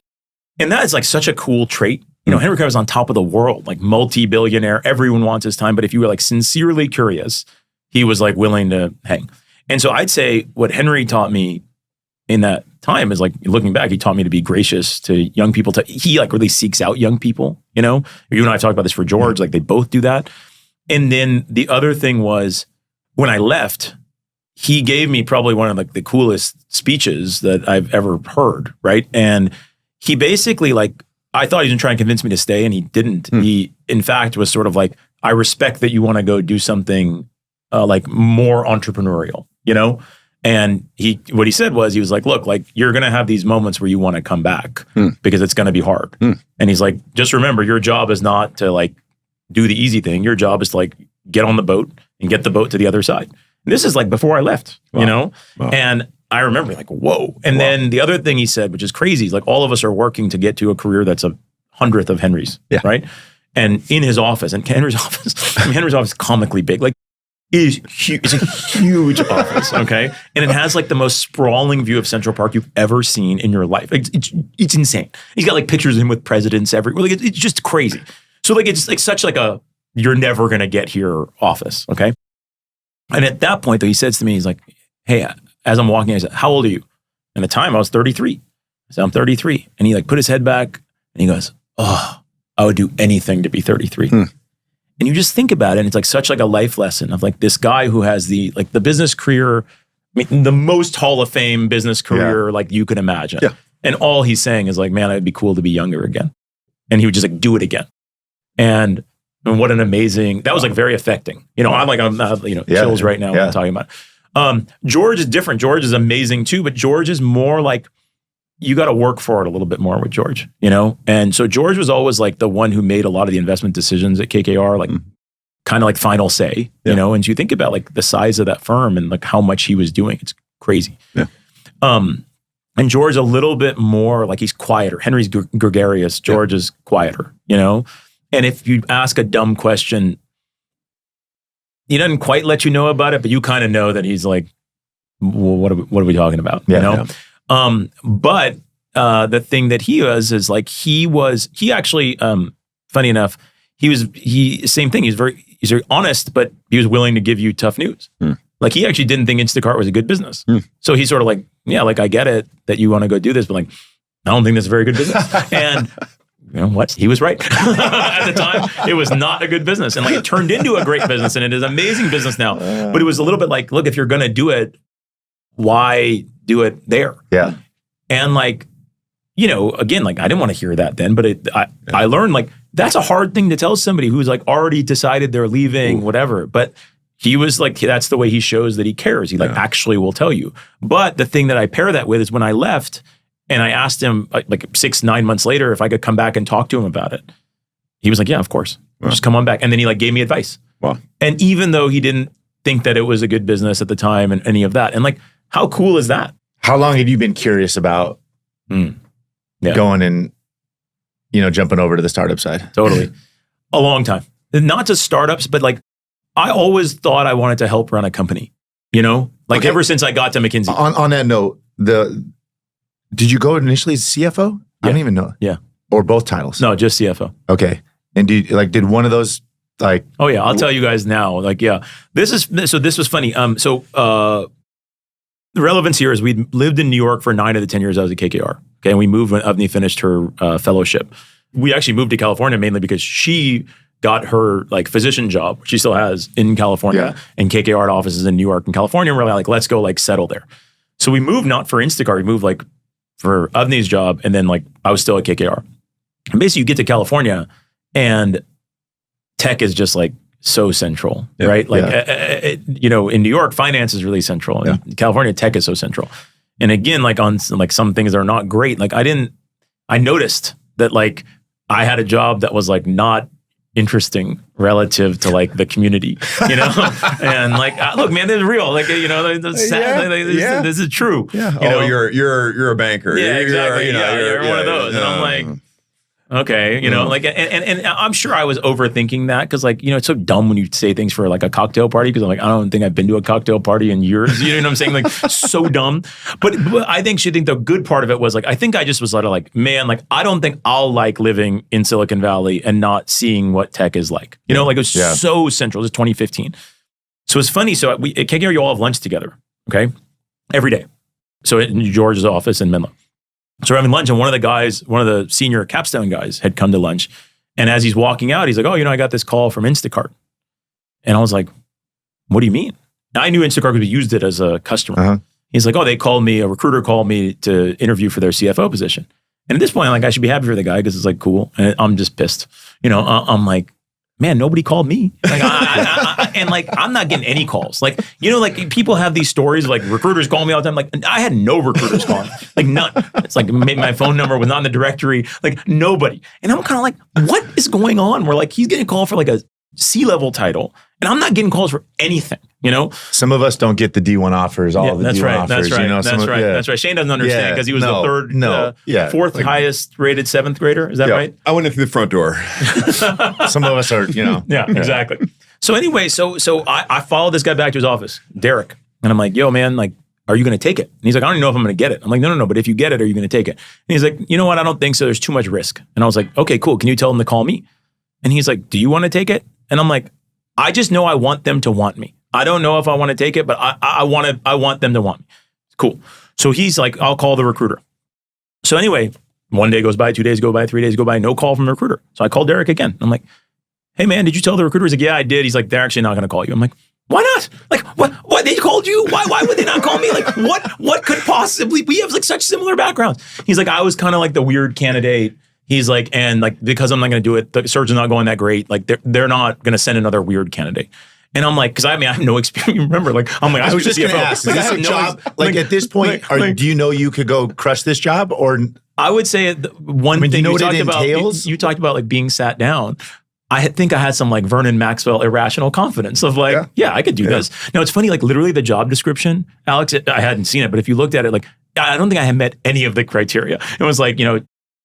And that is like such a cool trait. You know, Henry Kravis on top of the world, like multi-billionaire, everyone wants his time. But if you were like sincerely curious, he was like willing to hang. And so I'd say what Henry taught me in that time is like, looking back, he taught me to be gracious to young people. He like really seeks out young people, you know? You and I talked about this for George, like they both do that. And then the other thing was when I left, he gave me probably one of like the coolest speeches that I've ever heard, right? And he basically like, I thought he was going to try and convince me to stay, and he didn't. He, in fact, was sort of like, "I respect that you want to go do something like more entrepreneurial, you know?" And what he said was, he was like, "Look, like you're going to have these moments where you want to come back because it's going to be hard." And he's like, "Just remember, your job is not to like do the easy thing. Your job is to like get on the boat and get the boat to the other side." And this is like before I left, you know? Wow. And I remember like, whoa. And then the other thing he said, which is crazy, is like all of us are working to get to a career that's 100th of Henry's, right? And in his office, and Henry's office, I mean, Henry's office is comically big. Like, it is huge. It's a huge office, okay? And it has like the most sprawling view of Central Park you've ever seen in your life. Like, it's insane. He's got like pictures of him with presidents everywhere. Like, it's just crazy. So like, it's like such like a, you're never going to get here office, okay? And at that point though, he says to me, he's like, "Hey, as I'm walking, I said, 'How old are you?' And at the time I was 33. I said, 'I'm 33. And he like put his head back and he goes, "Oh, I would do anything to be 33. And you just think about it, and it's like such like a life lesson of like this guy who has the business career, I mean, the most Hall of Fame business career like you could imagine. Yeah. And all he's saying is like, "Man, it'd be cool to be younger again." And he would just like do it again. And what an amazing, that was like very affecting. You know, I'm not, chills right now when I'm talking about it. George is different. George is amazing too, but George is more like, you got to work for it a little bit more with George, you know? And so George was always like the one who made a lot of the investment decisions at KKR, like kind of like final say, you know? And you think about like the size of that firm and like how much he was doing, it's crazy. Yeah. And George a little bit more like he's quieter. Henry's gregarious. George is quieter, you know? And if you ask a dumb question, he doesn't quite let you know about it, but you kind of know that he's like, well, what are we talking about? You know? Yeah. But the thing that he was is like, he actually, funny enough, same thing. He's very honest, but he was willing to give you tough news. Like he actually didn't think Instacart was a good business. So he's sort of like, "Yeah, like I get it that you want to go do this, but like, I don't think that's a very good business." And you know what? He was right. At the time, it was not a good business. And like it turned into a great business, and it is an amazing business now. But it was a little bit like, look, if you're going to do it, why do it there? Yeah. And like, you know, again, like I didn't want to hear that then, but I learned like that's a hard thing to tell somebody who's like already decided they're leaving, whatever. But he was like, that's the way he shows that he cares. He like actually will tell you. But the thing that I pair that with is when I left, and I asked him like 6-9 months later if I could come back and talk to him about it. He was like, "Yeah, of course. Just come on back." And then he like gave me advice. Wow. And even though he didn't think that it was a good business at the time and any of that. And like, how cool is that? How long had you been curious about going and, jumping over to the startup side? Totally. A long time. Not just startups, but like, I always thought I wanted to help run a company, you know? Like ever since I got to McKinsey. On that note, did you go initially as CFO? I don't even know. Yeah. Or both titles? No, just CFO. Okay. And did one of those like? Oh yeah, I'll tell you guys now. Like, yeah, this was funny. The relevance here is we lived in New York for 9 of the 10 years I was at KKR. Okay. And we moved when Avni finished her fellowship. We actually moved to California mainly because she got her like physician job, she still has, in California, and KKR had offices in New York and California. And we're like, let's go like settle there. So we moved not for Instacart, we moved like for Avni's job, and then like I was still at KKR. And basically you get to California and tech is just like so central, right? Like, in New York, finance is really central. In California, tech is so central. And again, like on like some things that are not great, like I noticed that like I had a job that was like not interesting relative to like the community, and like, look, man, this is real. Like, this is true. Yeah. You're a banker. Yeah, exactly. You're one of those. And I'm like, okay, like, and I'm sure I was overthinking that because, like, it's so dumb when you say things for like a cocktail party because I'm like, I don't think I've been to a cocktail party in years. You know what I'm saying? Like, so dumb. But I think the good part of it was like, I think I just was sort of like, man, like, I don't think I'll like living in Silicon Valley and not seeing what tech is like. Like it was so central. It was 2015. So it's funny. So at KKR, you all have lunch together, okay, every day. So in George's office in Menlo. So we're having lunch, and one of the senior Capstone guys had come to lunch. And as he's walking out, he's like, oh, I got this call from Instacart. And I was like, what do you mean? Now, I knew Instacart because we used it as a customer. Uh-huh. He's like, oh, a recruiter called me to interview for their CFO position. And at this point, I'm like, I should be happy for the guy because it's like cool. And I'm just pissed. I'm like, man, nobody called me. Like, and like, I'm not getting any calls. Like, like people have these stories, like recruiters call me all the time. Like, I had no recruiters calling, like none. It's like my phone number was not in the directory, like nobody. And I'm kind of like, what is going on? Where like, he's getting a call for like a C-level title and I'm not getting calls for anything, Some of us don't get the D1 offers, all the D1 offers. That's right. Shane doesn't understand because he was the fourth highest rated seventh grader. Is that right? I went in through the front door. Some of us are, Yeah, exactly. So anyway, so I followed this guy back to his office, Derek. And I'm like, yo, man, like, are you going to take it? And he's like, I don't even know if I'm going to get it. I'm like, no. But if you get it, are you going to take it? And he's like, you know what? I don't think so. There's too much risk. And I was like, okay, cool. Can you tell them to call me? And he's like, do you want to take it? And I'm like, I just know I want them to want me. I don't know if I want to take it, but I want them to want me. Cool. So he's like, I'll call the recruiter. So anyway, 1 day goes by, 2 days go by, 3 days go by, no call from the recruiter. So I called Derek again. I'm like, hey man, did you tell the recruiter? He's like, yeah, I did. He's like, they're actually not going to call you. I'm like, why not? Like, what? They called you? Why would they not call me? Like, what could possibly, we have like such similar backgrounds. He's like, I was kind of like the weird candidate. He's like, and like, because I'm not going to do it, the search is not going that great. Like, they're not going to send another weird candidate. And I'm like, because I have no experience. Remember, like, I'm like, I was just going to ask, is this a job? Like, at this point, do you know you could go crush this job? Or I would say one thing you talked about, you talked about like being sat down. I think I had some like Vernon Maxwell irrational confidence of like, yeah I could do this. Now it's funny, like literally the job description, Alex, I hadn't seen it, but if you looked at it, like, I don't think I had met any of the criteria. It was like,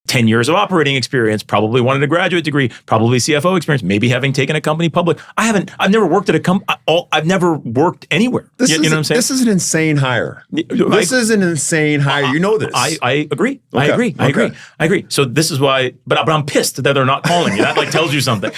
10 years of operating experience, probably wanted a graduate degree, probably CFO experience, maybe having taken a company public. I've never worked at a company. I've never worked anywhere. You know what I'm saying? This is an insane hire. This is an insane hire. You know this. I agree. Okay. I agree. So this is why, but I'm pissed that they're not calling me. That like tells you something,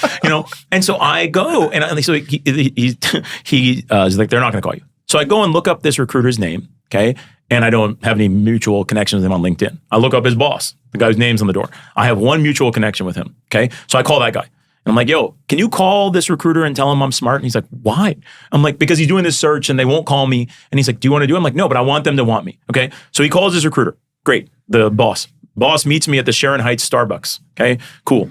And so I go and so he's like, they're not going to call you. So I go and look up this recruiter's name. Okay. And I don't have any mutual connections with him on LinkedIn. I look up his boss, the guy whose name's on the door. I have one mutual connection with him, okay? So I call that guy. And I'm like, yo, can you call this recruiter and tell him I'm smart? And he's like, why? I'm like, because he's doing this search and they won't call me. And he's like, do you want to do it? I'm like, no, but I want them to want me, okay? So he calls his recruiter. Great, the boss. Boss meets me at the Sharon Heights Starbucks, okay? Cool.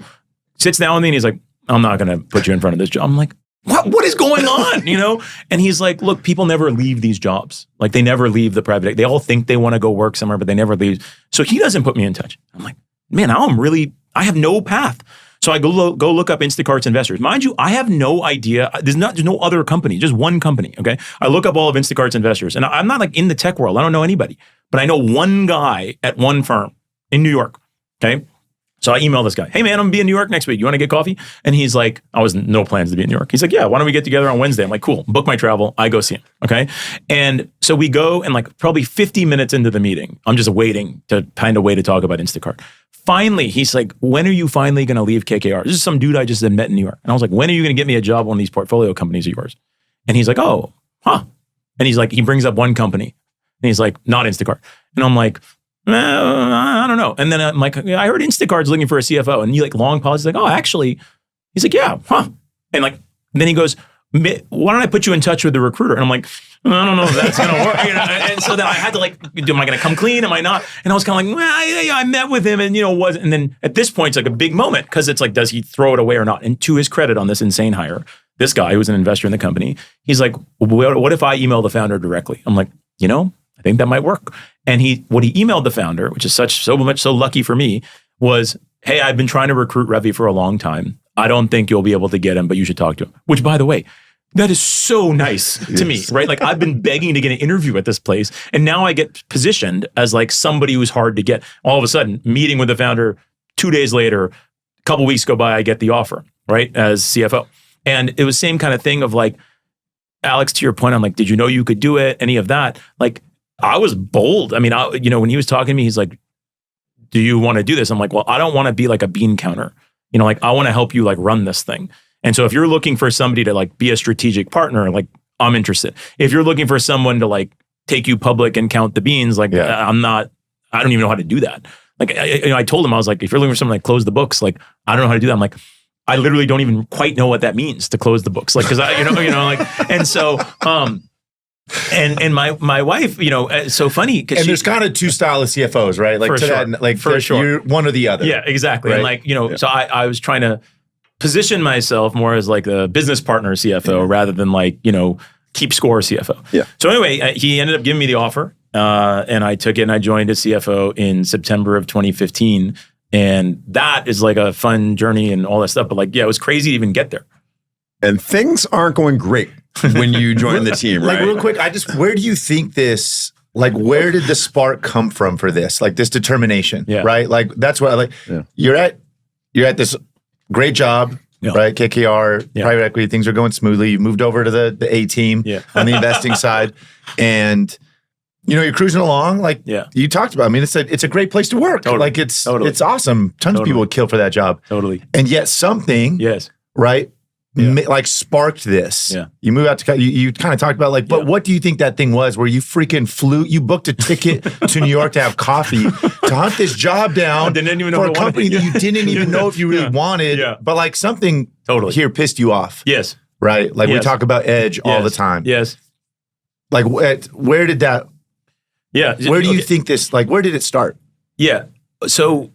Sits down with me and he's like, I'm not going to put you in front of this job. I'm like, what is going on? And he's like, look, people never leave these jobs. Like they never leave the private. They all think they want to go work somewhere, but they never leave. So he doesn't put me in touch. I'm like, man, I have no path. So I go look up Instacart's investors. Mind you, I have no idea. There's no other company, just one company. Okay. I look up all of Instacart's investors and I'm not like in the tech world. I don't know anybody, but I know one guy at one firm in New York. Okay. So I email this guy, hey man, I'm gonna be in New York next week. You want to get coffee? And he's like, I was no plans to be in New York. He's like, yeah, why don't we get together on Wednesday? I'm like, cool, book my travel. I go see him, okay? And so we go and like probably 50 minutes into the meeting, I'm just waiting to find a way to talk about Instacart. Finally, he's like, when are you finally gonna leave KKR? This is some dude I just had met in New York. And I was like, when are you gonna get me a job on one of these portfolio companies of yours? And he's like, oh, huh. And he's like, he brings up one company and he's like, not Instacart. And I'm like, I don't know. And then I'm like, I heard Instacart's looking for a CFO. And he like long pause. He's like, oh, actually, he's like, yeah, huh. And like, then he goes, why don't I put you in touch with the recruiter? And I'm like, I don't know if that's going to work. And so then I had to like, am I going to come clean? Am I not? And I was kind of like, well, I met with him and, and then at this point, it's like a big moment because it's like, does he throw it away or not? And to his credit on this insane hire, this guy who was an investor in the company, he's like, what if I email the founder directly? I'm like, I think that might work. And what he emailed the founder, which is so lucky for me, was, hey, I've been trying to recruit Ravi for a long time. I don't think you'll be able to get him, but you should talk to him. Which, by the way, that is so nice to me, right? Like I've been begging to get an interview at this place, and now I get positioned as like somebody who's hard to get. All of a sudden, meeting with the founder 2 days later, a couple weeks go by, I get the offer, right, as CFO. And it was same kind of thing of like, Alex, to your point, I'm like, did you know you could do it? Any of that? Like, I was bold. I mean, when he was talking to me, he's like, do you want to do this? I'm like, well, I don't want to be like a bean counter. Like I want to help you like run this thing. And so if you're looking for somebody to like be a strategic partner, like I'm interested. If you're looking for someone to like take you public and count the beans, like I'm not, I don't even know how to do that. Like, I told him, I was like, if you're looking for someone to like close the books, like, I don't know how to do that. I'm like, I literally don't even quite know what that means to close the books. Like, cause and so, and my wife, it's so funny. And there's kind of two style of CFOs, right? Like, for sure. You're one or the other. Yeah, exactly. Right? And so I was trying to position myself more as like a business partner CFO rather than like, keep score CFO. Yeah. So anyway, he ended up giving me the offer and I took it and I joined as CFO in September of 2015. And that is like a fun journey and all that stuff. But like, it was crazy to even get there. And things aren't going great when you join the team, right? Like real quick, where do you think this, like where did the spark come from for this? Like this determination, right? Like that's what I like. Yeah. You're at this great job, right? KKR, private equity, things are going smoothly. You moved over to the A team on the investing side. And you're cruising along. Like you talked about, I mean, it's a great place to work. Totally. Like it's awesome. Tons of people would kill for that job. Totally. And yet something, right? Like sparked this. Yeah. You move out to, you kind of talked about like, but what do you think that thing was where you freaking you booked a ticket to New York to have coffee, to hunt this job down for a company that you didn't even know if you really wanted, but like something here pissed you off. Yes. Right? Like we talk about edge all the time. Yes. Like where did that, where do you think this, like where did it start? Yeah. So,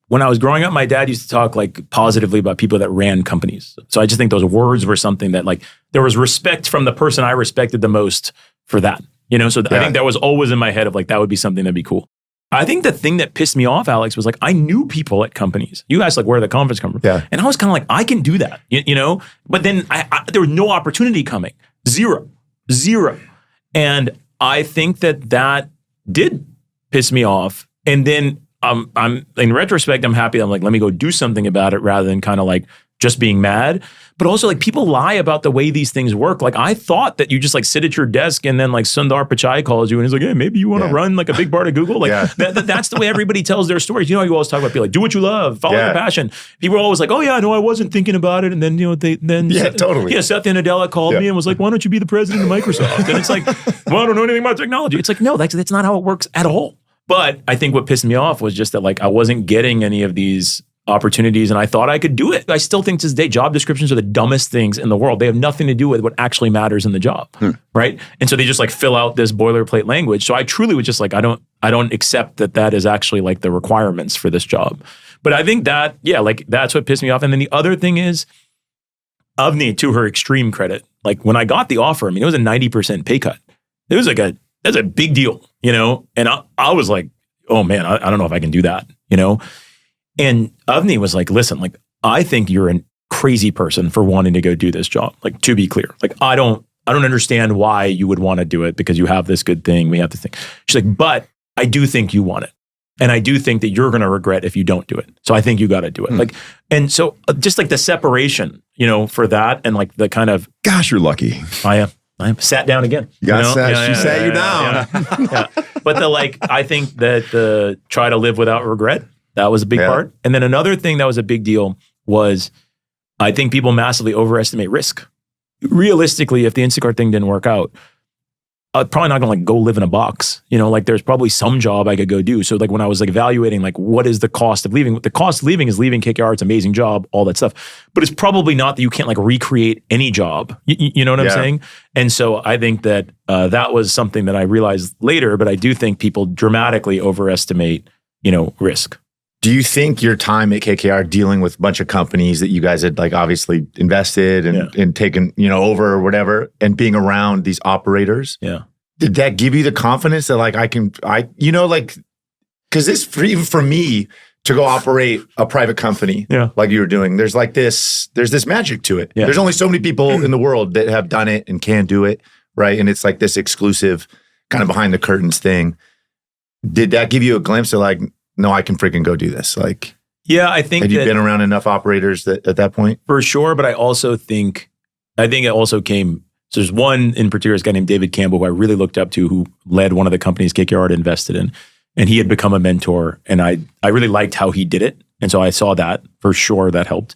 when I was growing up, my dad used to talk like positively about people that ran companies. So I just think those words were something that like there was respect from the person I respected the most for that. So I think that was always in my head of like that would be something that'd be cool. I think the thing that pissed me off, Alex, was like I knew people at companies. You asked like where the confidence come from, and I was kind of like I can do that, But then there was no opportunity coming, zero, and I think that did piss me off, and then. I'm in retrospect, I'm happy. I'm like, let me go do something about it rather than kind of like just being mad. But also like people lie about the way these things work. Like I thought that you just like sit at your desk and then like Sundar Pichai calls you and he's like, hey, maybe you want to run like a big part of Google. Like that's the way everybody tells their stories. You always talk about people like, do what you love, follow your passion. People are always like, oh yeah, no, I wasn't thinking about it. And then, totally. Satya Nadella called me and was like, why don't you be the president of Microsoft? And it's like, well, I don't know anything about technology. It's like, no, that's not how it works at all. But I think what pissed me off was just that like I wasn't getting any of these opportunities and I thought I could do it. I still think to this day, job descriptions are the dumbest things in the world. They have nothing to do with what actually matters in the job, right? And so they just like fill out this boilerplate language. So I truly was just like, I don't accept that is actually like the requirements for this job. But I think that, like that's what pissed me off. And then the other thing is, Avni, to her extreme credit, like when I got the offer, I mean, it was a 90% pay cut. It was like that's a big deal, and I was like, oh man, I don't know if I can do that, And Avni was like, listen, like, I think you're a crazy person for wanting to go do this job. Like, to be clear, like, I don't understand why you would want to do it because you have this good thing. We have this thing. She's like, but I do think you want it. And I do think that you're going to regret if you don't do it. So I think you got to do it. Like, and so just like the separation, for that and like the kind of, gosh, you're lucky. I sat down again. You got sat. She sat you down. Yeah. But I think that the try to live without regret, that was a big part. And then another thing that was a big deal was I think people massively overestimate risk. Realistically, if the Instacart thing didn't work out, probably not gonna like go live in a box. Like there's probably some job I could go do. So like when I was like evaluating like what is the cost of leaving, the cost of leaving is leaving KKR. It's an amazing job, all that stuff. But it's probably not that you can't like recreate any job. You know what I'm saying? And so I think that that was something that I realized later, but I do think people dramatically overestimate, risk. Do you think your time at KKR dealing with a bunch of companies that you guys had like obviously invested and taken, over or whatever, and being around these operators, did that give you the confidence that like because even for me to go operate a private company like you were doing, there's this magic to it. There's only so many people in the world that have done it and can do it, right? And it's like this exclusive kind of behind the curtains thing. Did that give you a glimpse of like, no, I can freaking go do this? Like, I think had you been around enough operators at that point? For sure, but I think it also came. So there's one in particular, this guy named David Campbell, who I really looked up to, who led one of the companies KKR had invested in, and he had become a mentor, and I really liked how he did it, and so I saw that for sure that helped.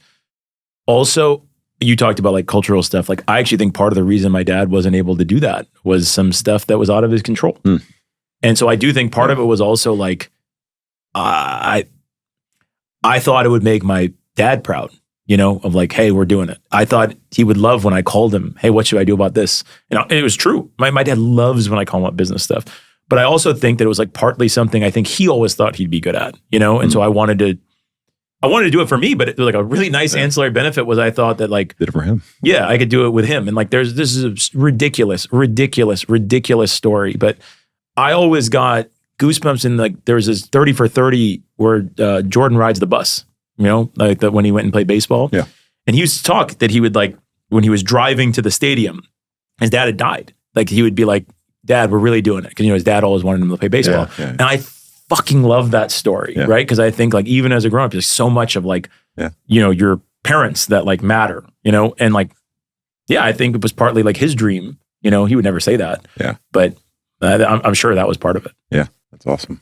Also, you talked about like cultural stuff. Like I actually think part of the reason my dad wasn't able to do that was some stuff that was out of his control, and so I do think part of it was also like. I thought it would make my dad proud, of like, hey, we're doing it. I thought he would love when I called him, hey, what should I do about this? And it was true. My dad loves when I call him about business stuff. But I also think that it was like partly something I think he always thought he'd be good at, And so I wanted to do it for me, but it was like a really nice ancillary benefit was I thought that like. Did it for him. Yeah, I could do it with him. And like this is a ridiculous story. But I always got goosebumps in like there was this 30 for 30 where Jordan rides the bus, like that when he went and played baseball. Yeah. And he used to talk that he would like when he was driving to the stadium, his dad had died. Like he would be like, Dad, we're really doing it. Because his dad always wanted him to play baseball. And I fucking love that story, right? Because I think like even as a grown up, there's so much of like, your parents that like matter, and like, I think it was partly like his dream. He would never say that. Yeah. But I'm sure that was part of it. Yeah. That's awesome.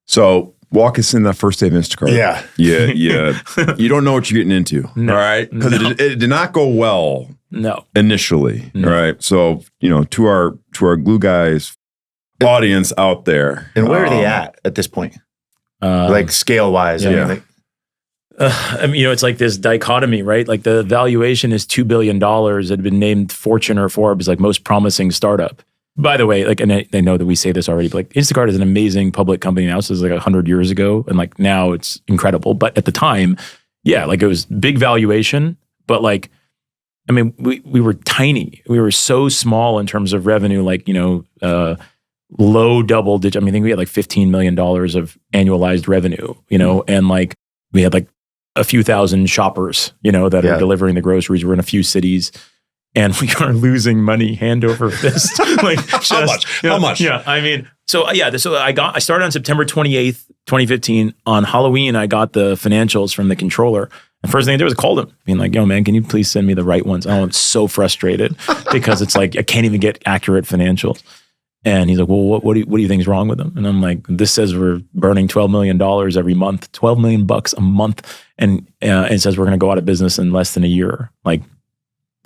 So walk us in that first day of Instacart. Yeah. You don't know what you're getting into, all right? Because it did not go well. No. Initially, all right? So, to our glue guys audience out there. And where are they at this point? Like scale-wise? It's like this dichotomy, right? Like the valuation is $2 billion. It had been named Fortune or Forbes like most promising startup. By the way, like, and I know that we say this already, but like Instacart is an amazing public company now. So it's like 100 years ago. And like now it's incredible. But at the time, like it was big valuation. But like, I mean, we were tiny. We were so small in terms of revenue, like, low double digit. I mean, I think we had like $15 million of annualized revenue, and like we had like a few thousand shoppers, that are delivering the groceries. We're in a few cities. And we are losing money hand over fist. Like How much? Yeah. I mean, so I started on September 28th, 2015. On Halloween, I got the financials from the controller. The first thing I did was called him, being like, yo, man, can you please send me the right ones? I'm so frustrated because it's like, I can't even get accurate financials. And he's like, well, what do you think is wrong with them? And I'm like, this says we're burning $12 million every month, $12 million a month. And it says we're going to go out of business in less than a year. Like,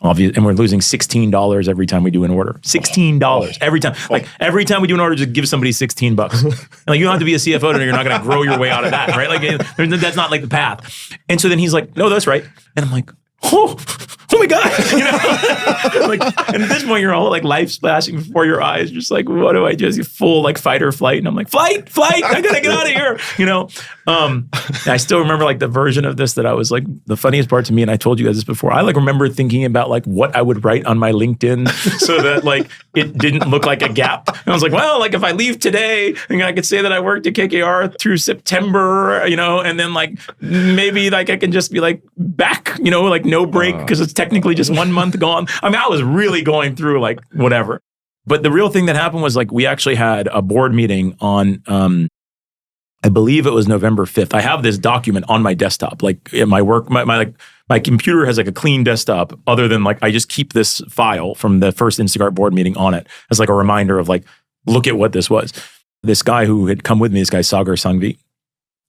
obvious, and we're losing $16 every time we do an order. $16 every time. Like every time we do an order, just give somebody $16. And like you don't have to be a CFO, and you're not going to grow your way out of that, right? Like that's not like the path. And so then he's like, "No, that's right." And I'm like, "Oh my God!" Like, and at this point, you're all like life splashing before your eyes, just like, "What do I do?" Full like fight or flight, and I'm like, "Flight! I gotta get out of here!" I still remember like the version of this that I was like the funniest part to me, and I told you guys this before. I like remember thinking about like what I would write on my LinkedIn so that like it didn't look like a gap. And I was like, well, like if I leave today, and I could say that I worked at KKR through September, and then like maybe like I can just be like back, like no break because it's technically just 1 month gone. I mean, I was really going through like whatever. But the real thing that happened was like we actually had a board meeting on I believe it was November 5th. I have this document on my desktop. Like in my work, my computer has like a clean desktop other than like I just keep this file from the first Instacart board meeting on it as like a reminder of like, look at what this was. This guy who had come with me, this guy Sagar Sanghvi,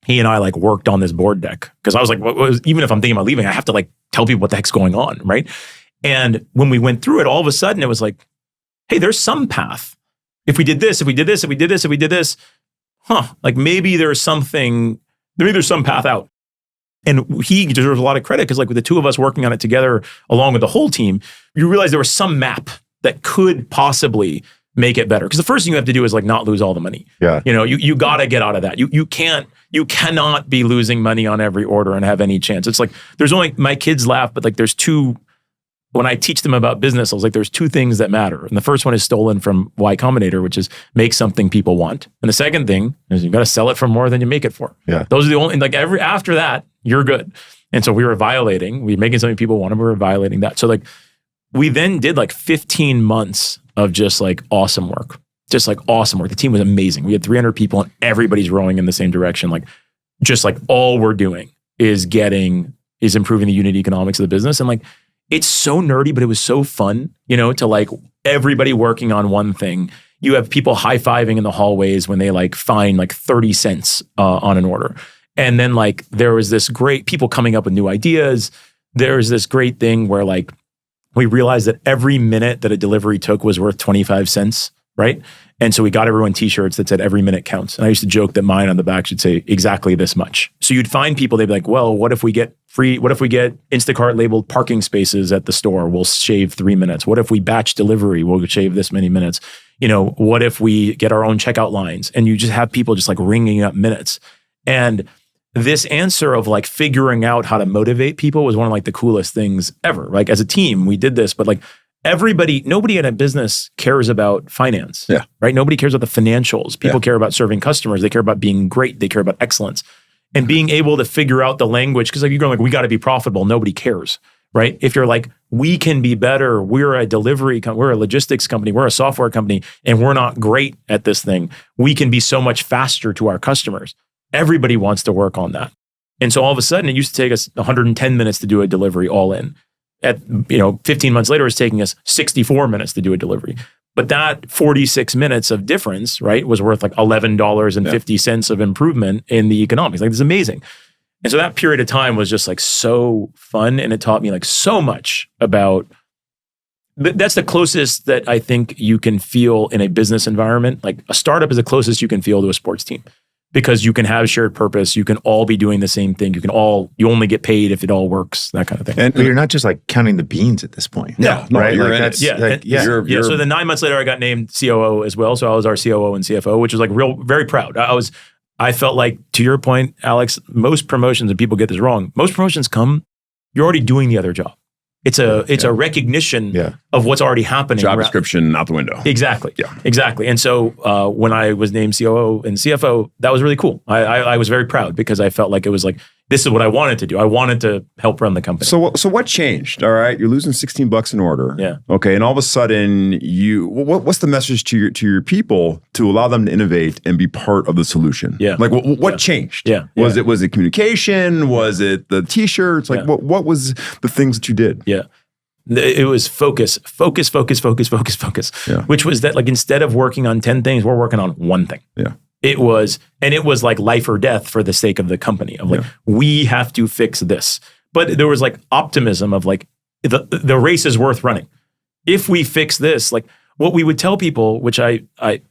he and I like worked on this board deck because I was like, even if I'm thinking about leaving, I have to like tell people what the heck's going on, right? And when we went through it, all of a sudden it was like, hey, there's some path. if we did this, like maybe there's some path out. And he deserves a lot of credit because like with the two of us working on it together, along with the whole team, you realize there was some map that could possibly make it better. Because the first thing you have to do is like not lose all the money. Yeah. You got to get out of that. You cannot be losing money on every order and have any chance. It's like, my kids laugh, but like when I teach them about business, I was like, there's two things that matter. And the first one is stolen from Y Combinator, which is make something people want. And the second thing is you got to sell it for more than you make it for. Yeah. Those are the only, like after that, you're good. And so we were making something people wanted, we were violating that. So like, we then did like 15 months of just like awesome work. The team was amazing. We had 300 people and everybody's rowing in the same direction. Like, just like all we're doing is improving the unit economics of the business. And like, it's so nerdy, but it was so fun, to like everybody working on one thing. You have people high-fiving in the hallways when they like find like 30 cents on an order. And then like, there was this great people coming up with new ideas. There's this great thing where like, we realized that every minute that a delivery took was worth 25 cents, right? And so we got everyone t-shirts that said every minute counts. And I used to joke that mine on the back should say exactly this much. So you'd find people, they'd be like, well, what if we get Instacart labeled parking spaces at the store? We'll shave 3 minutes. What if we batch delivery? We'll shave this many minutes. What if we get our own checkout lines? And you just have people just like ringing up minutes. And this answer of like figuring out how to motivate people was one of like the coolest things ever. Like as a team, we did this, but like nobody in a business cares about finance, right? Nobody cares about the financials. People care about serving customers. They care about being great. They care about excellence and being able to figure out the language. Cause like you're going like, we got to be profitable. Nobody cares, right? If you're like, we can be better. We're a we're a logistics company. We're a software company and we're not great at this thing. We can be so much faster to our customers. Everybody wants to work on that. And so all of a sudden it used to take us 110 minutes to do a delivery all in. At 15 months later, it's taking us 64 minutes to do a delivery. But that 46 minutes of difference, right, was worth like $11.50 of improvement in the economics. Like, this is amazing. And so that period of time was just like so fun. And it taught me like so much about, that's the closest that I think you can feel in a business environment. Like a startup is the closest you can feel to a sports team. Because you can have shared purpose, you can all be doing the same thing. You only get paid if it all works, that kind of thing. But you're not just like counting the beans at this point. No, right? You're like in that's, it. like, So then 9 months later, I got named COO as well. So I was our COO and CFO, which was like very proud. I felt like, to your point, Alex, most promotions, and people get this wrong, most promotions you're already doing the other job. It's a recognition of what's already happening. Job description out the window. Exactly. Yeah. Exactly. And so when I was named COO and CFO, that was really cool. I was very proud because I felt like it was like, this is what I wanted to do. I wanted to help run the company. So what changed? All right. You're losing $16 an order. Yeah. Okay. And all of a sudden what's the message to your people to allow them to innovate and be part of the solution? Yeah. Like what changed? Yeah. Was it communication? Was it the t-shirts? Like what was the things that you did? Yeah. It was focus, which was that like, instead of working on 10 things, we're working on one thing. Yeah. It was like life or death for the sake of the company of like, we have to fix this. But there was like optimism of like, the race is worth running. If we fix this, like what we would tell people, which I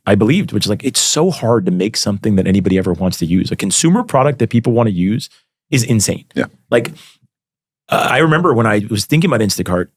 believed, which is like, it's so hard to make something that anybody ever wants to use. A consumer product that people want to use is insane. Yeah. Like I remember when I was thinking about Instacart,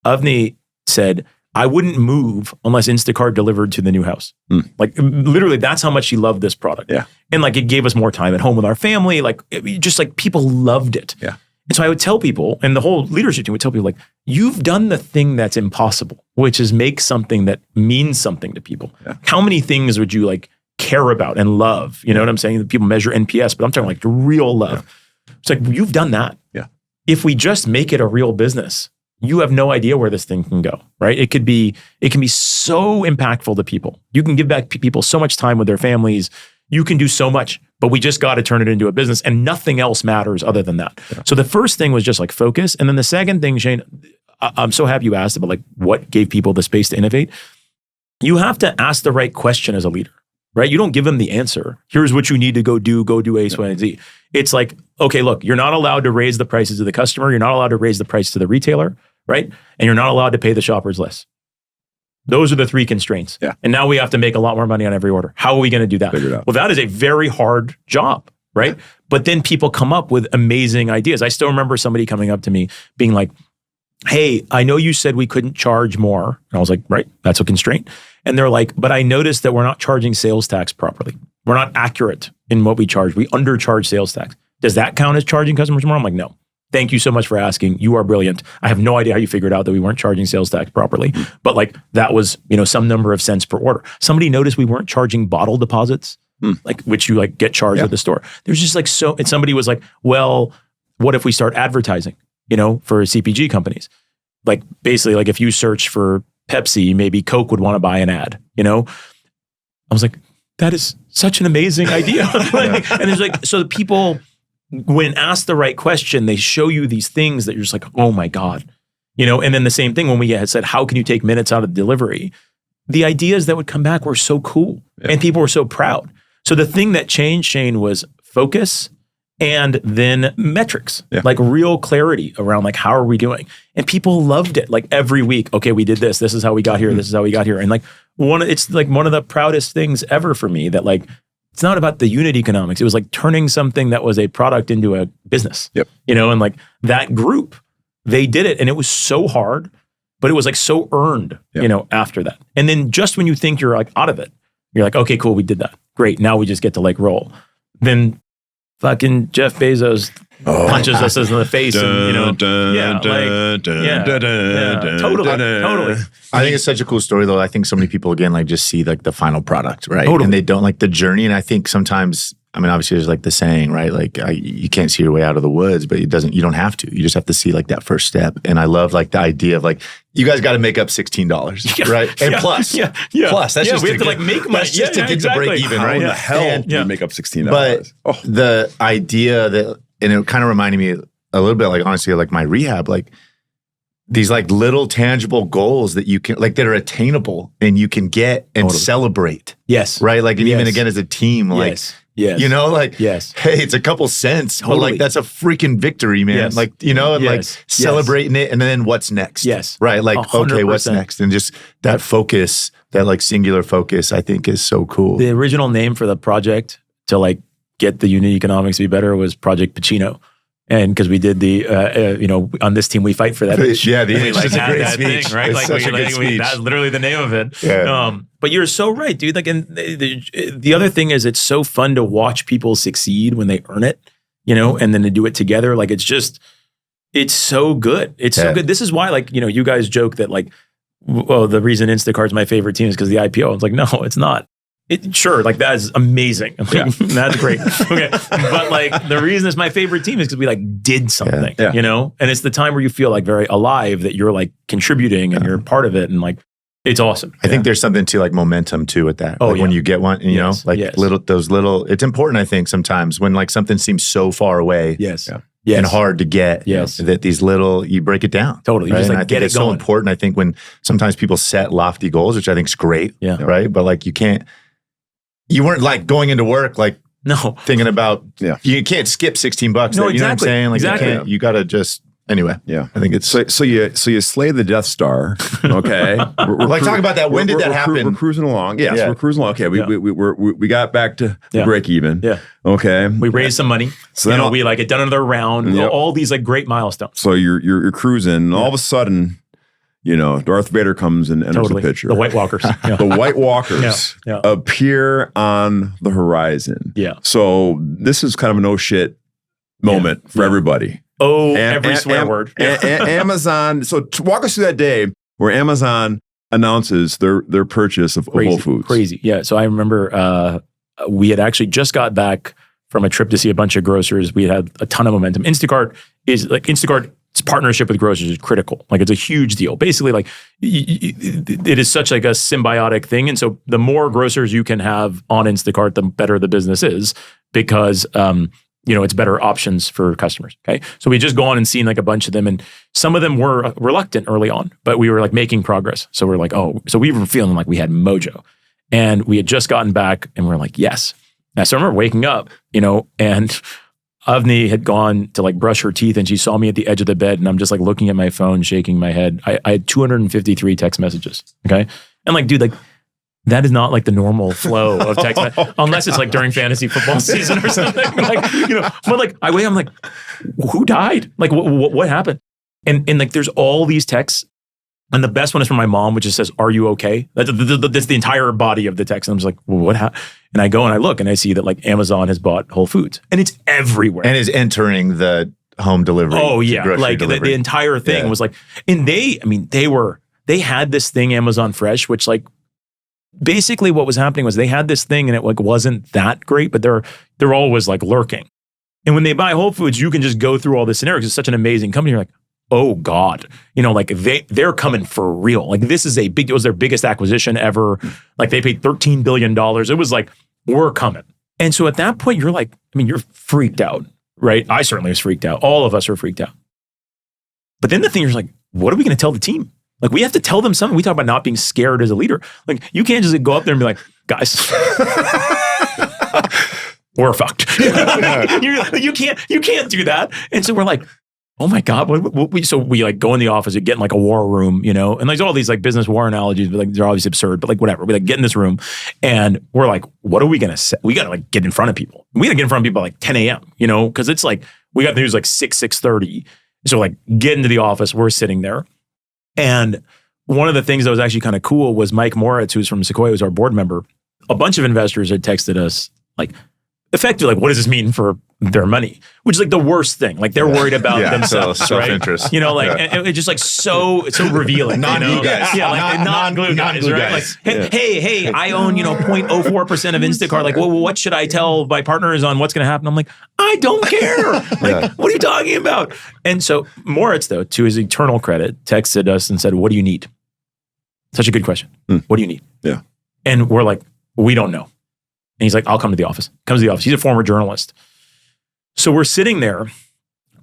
Avni said, I wouldn't move unless Instacart delivered to the new house. Like literally, that's how much she loved this product. Yeah. And like, it gave us more time at home with our family. Like just like people loved it. Yeah. And so I would tell people, and the whole leadership team would tell people like, you've done the thing that's impossible, which is make something that means something to people. Yeah. How many things would you like care about and love? You know what I'm saying? People measure NPS, but I'm talking like the real love. Yeah. It's like, you've done that. Yeah. If we just make it a real business, you have no idea where this thing can go, right? It can be so impactful to people. You can give back people so much time with their families. You can do so much, but we just got to turn it into a business and nothing else matters other than that. Yeah. So the first thing was just like focus. And then the second thing, Shane, I'm so happy you asked about like what gave people the space to innovate. You have to ask the right question as a leader, right? You don't give them the answer. Here's what you need to go do A, Y, and Z. It's like, okay, look, you're not allowed to raise the prices to the customer. You're not allowed to raise the price to the retailer, right? And you're not allowed to pay the shoppers less. Those are the three constraints. Yeah. And now we have to make a lot more money on every order. How are we going to do that? Figure it out. Well, that is a very hard job, right? But then people come up with amazing ideas. I still remember somebody coming up to me being like, hey, I know you said we couldn't charge more. And I was like, right, that's a constraint. And they're like, but I noticed that we're not charging sales tax properly. We're not accurate in what we charge. We undercharge sales tax. Does that count as charging customers more? I'm like, no. Thank you so much for asking. You are brilliant. I have no idea how you figured out that we weren't charging sales tax properly. But like that was, some number of cents per order. Somebody noticed we weren't charging bottle deposits, like which you like get charged at the store. There's just like and somebody was like, well, what if we start advertising, for CPG companies? Like basically like if you search for Pepsi, maybe Coke would want to buy an ad, I was like, that is such an amazing idea. And there's like, so the people, when asked the right question, they show you these things that you're just like, oh my God, and then the same thing when we had said, how can you take minutes out of delivery? The ideas that would come back were so cool and people were so proud. So the thing that changed, Shane, was focus and then metrics, like real clarity around like, how are we doing? And people loved it. Like every week, okay, we did this. This is how we got here. This is how we got here. And like it's like one of the proudest things ever for me that like, it's not about the unit economics. It was like turning something that was a product into a business, and like that group, they did it. And it was so hard, but it was like so earned, after that. And then just when you think you're like out of it, you're like, okay, cool, we did that. Great. Now we just get to like roll. Then fucking Jeff Bezos punches us in the face and, totally. I think it's such a cool story though. I think so many people again, like just see like the final product, right? Totally. And they don't like the journey. And I think sometimes, obviously there's like the saying, right? Like you can't see your way out of the woods, but you don't have to. You just have to see like that first step. And I love like the idea of like, you guys got to make up $16, right? And plus, plus that's just we have to like make money. That's just to get to break even, How right? in the hell do you make up $16? But the idea that, and it kind of reminded me a little bit like honestly, like my rehab, like these like little tangible goals that you can like that are attainable and you can get and celebrate. Yes. Right. Like, and even again as a team, like, hey, it's a couple cents, but like that's a freaking victory, man. Yes. Like, and like celebrating it and then what's next? Yes. Right. Like, 100%. Okay, what's next? And just that focus, that like singular focus, I think is so cool. The original name for the project to like get the unit economics to be better was Project Pacino. And because we did the, on this team, we fight for that. Yeah, the we like it's a had great that speech. thing, right? It's Like, such a good speech. that's literally the name of it. Yeah. But you're so right, dude. Like, and the other thing is, it's so fun to watch people succeed when they earn it, and then to do it together. Like, it's so good. It's so good. This is why, like, you guys joke that like, well, the reason Instacart's my favorite team is because of the IPO. It's like, no, it's not. Sure, like that is amazing. That's great. Okay, but like the reason it's my favorite team is because we like did something, and it's the time where you feel like very alive that you're like contributing and you're part of it, and like it's awesome. I think there's something to like momentum too with that. Like when you get one, those little. It's important, I think, sometimes when like something seems so far away, and hard to get, that these little you break it down totally. Right? You just like and I get think it it's going. so important. I think when sometimes people set lofty goals, which I think is great, right? But like you weren't like going into work like thinking about you can't skip $16. No, you know what I'm saying? Like you can't. You got to just anyway. Yeah, I think it's so you slay the Death Star. Okay, we're like talk about that. When did that happen? We're cruising along. Yes, we're cruising along. Okay, we got back to the break even. Yeah. Okay. We raised some money. So then we like get done another round. All these like great milestones. So you're cruising, and all of a sudden, Darth Vader comes and enters the picture. The White Walkers. The White Walkers appear on the horizon. Yeah. So this is kind of a no shit moment for everybody. Oh, every swear word. Amazon. So walk us through that day where Amazon announces their purchase of Whole Foods. Crazy. Yeah. So I remember we had actually just got back from a trip to see a bunch of grocers. We had a ton of momentum. Instacart's partnership with grocers is critical. Like it's a huge deal. Basically, like it is such like a symbiotic thing. And so the more grocers you can have on Instacart, the better the business is because it's better options for customers. Okay. So we just gone and seen like a bunch of them, and some of them were reluctant early on, but we were like making progress. So we're like, so we were feeling like we had mojo, and we had just gotten back and we're like, yes. And so I remember waking up, and Avni had gone to like brush her teeth, and she saw me at the edge of the bed, and I'm just like looking at my phone, shaking my head. I had 253 text messages. Okay. And like, dude, like that is not like the normal flow of text, unless it's like during fantasy football season or something. Like, you know, but like I'm like, who died? Like what happened? And like there's all these texts. And the best one is from my mom, which just says, "Are you okay?" That's the entire body of the text. And I'm just like, well, what happened? And I go and I look and I see that like Amazon has bought Whole Foods and it's everywhere. And is entering the home delivery. Oh yeah. Like the entire thing was like, and they had this thing, Amazon Fresh, which like basically what was happening was they had this thing and it like wasn't that great, but they're always like lurking. And when they buy Whole Foods, you can just go through all this scenario because it's such an amazing company. You're like, oh God, you know, like they're coming for real. Like this is it was their biggest acquisition ever. Like they paid $13 billion. It was like, we're coming. And so at that point, you're like, I mean, you're freaked out, right? I certainly was freaked out. All of us are freaked out. But then the thing is like, what are we going to tell the team? Like we have to tell them something. We talk about not being scared as a leader. Like you can't just go up there and be like, guys, we're fucked. You can't do that. And so we're like, oh my God. So we like go in the office, we get in like a war room, you know, and like all these like business war analogies, but like they're obviously absurd, but like whatever. We like get in this room and we're like, what are we going to say? We got to like get in front of people. We got to get in front of people at like 10 a.m., you know, because it's like, we got the news like 6:30. So like get into the office, we're sitting there. And one of the things that was actually kind of cool was Mike Moritz, who's from Sequoia, who's our board member. A bunch of investors had texted us like, effectively, like, what does this mean for their money? Which is like the worst thing. Like they're worried about themselves, so self-interest. Right? You know, like and it's just like it's so revealing. Non-glue guys. Yeah, like non-glue guys, right? Like, hey, I own 0.04% of Instacart. Like, well, what should I tell my partners on what's going to happen? I'm like, I don't care. Like, what are you talking about? And so Moritz, though, to his eternal credit, texted us and said, "What do you need?" Such a good question. What do you need? Yeah. And we're like, we don't know. And he's like, I'll come to the office. Comes to the office. He's a former journalist. So we're sitting there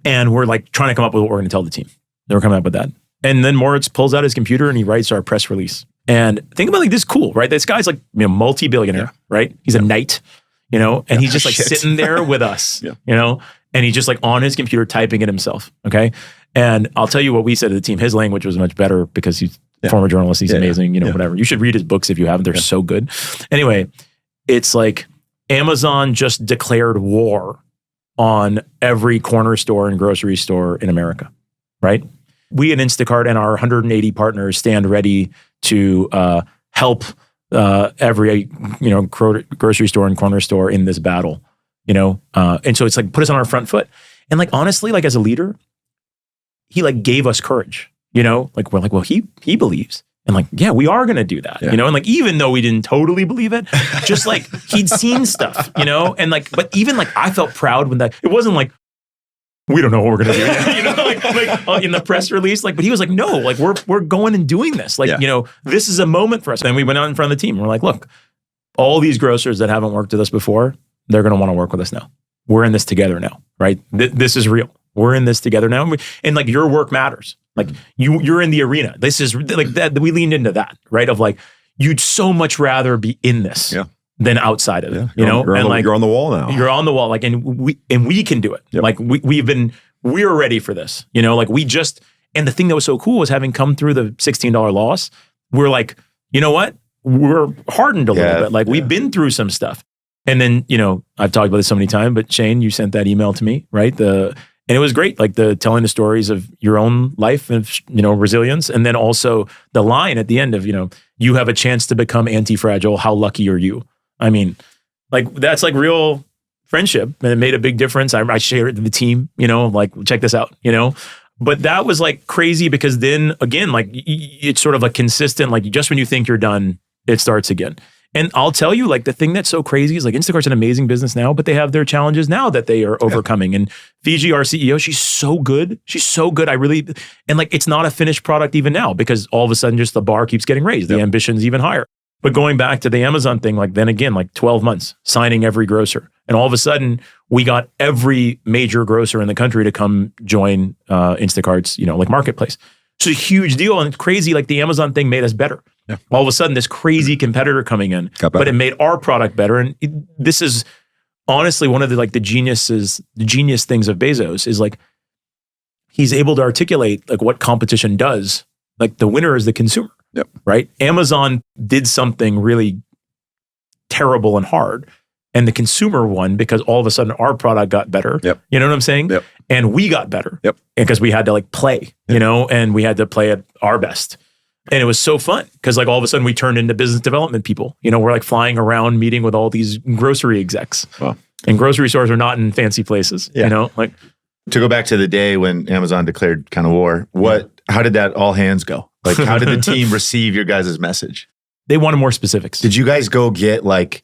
and we're like trying to come up with what we're going to tell the team. Then we're coming up with that. And then Moritz pulls out his computer and he writes our press release. And think about like this is cool, right? This guy's like multi-billionaire, right? He's a knight, you know, and he's just like sitting there with us, you know, and he's just like on his computer typing it himself. Okay. And I'll tell you what we said to the team. His language was much better because he's a former journalist. He's amazing, you know, whatever. You should read his books if you haven't. They're so good. Anyway, it's like Amazon just declared war on every corner store and grocery store in America, right? We at Instacart and our 180 partners stand ready to help every grocery store and corner store in this battle, you know? And so it's like put us on our front foot. And like honestly, like as a leader, he like gave us courage, you know? Like we're like, well, he believes. And like, yeah, we are going to do that, you know? And like, even though we didn't totally believe it, just like he'd seen stuff, you know? And like, but even like, I felt proud when it wasn't like, we don't know what we're going to do, you know? Like in the press release, like, but he was like, no, like we're going and doing this. Like, you know, this is a moment for us. And we went out in front of the team and we're like, look, all these grocers that haven't worked with us before, they're going to want to work with us now. We're in this together now, right? This is real. We're in this together now. And like your work matters. Like you're in the arena. This is like that. We leaned into that, right? Of like, you'd so much rather be in this than outside of it, you know? You're on the wall now. You're on the wall. Like, and we can do it. Yep. Like we're ready for this, you know? Like and the thing that was so cool was having come through the $16 loss, we're like, you know what? We're hardened a little bit. Like we've been through some stuff. And then, you know, I've talked about this so many times, but Shane, you sent that email to me, right? And it was great, like telling the stories of your own life and, you know, resilience. And then also the line at the end of, you know, you have a chance to become anti-fragile. How lucky are you? I mean, like that's like real friendship. And it made a big difference. I shared it to the team, you know, like check this out, you know. But that was like crazy because then again, like it's sort of a consistent, like just when you think you're done, it starts again. And I'll tell you, like the thing that's so crazy is like Instacart's an amazing business now, but they have their challenges now that they are overcoming. And Fiji, our CEO, she's so good. She's so good. And like, it's not a finished product even now because all of a sudden just the bar keeps getting raised. The ambition's even higher. But going back to the Amazon thing, like then again, like 12 months signing every grocer. And all of a sudden we got every major grocer in the country to come join Instacart's, you know, like marketplace. It's a huge deal. And it's crazy. Like the Amazon thing made us better. Yeah. All of a sudden, this crazy competitor coming in, but it made our product better. And this is honestly one of the genius things of Bezos is like he's able to articulate like what competition does. Like the winner is the consumer. Yep. Right? Amazon did something really terrible and hard. And the consumer won because all of a sudden our product got better. Yep. You know what I'm saying? Yep. And we got better. Yep. Because we had to like play, you know, and we had to play at our best. And it was so fun because like all of a sudden we turned into business development people. You know, we're like flying around meeting with all these grocery execs. Wow. And grocery stores are not in fancy places, you know, like. To go back to the day when Amazon declared kind of war, how did that all hands go? Like, how did the team receive your guys' message? They wanted more specifics. Did you guys go get like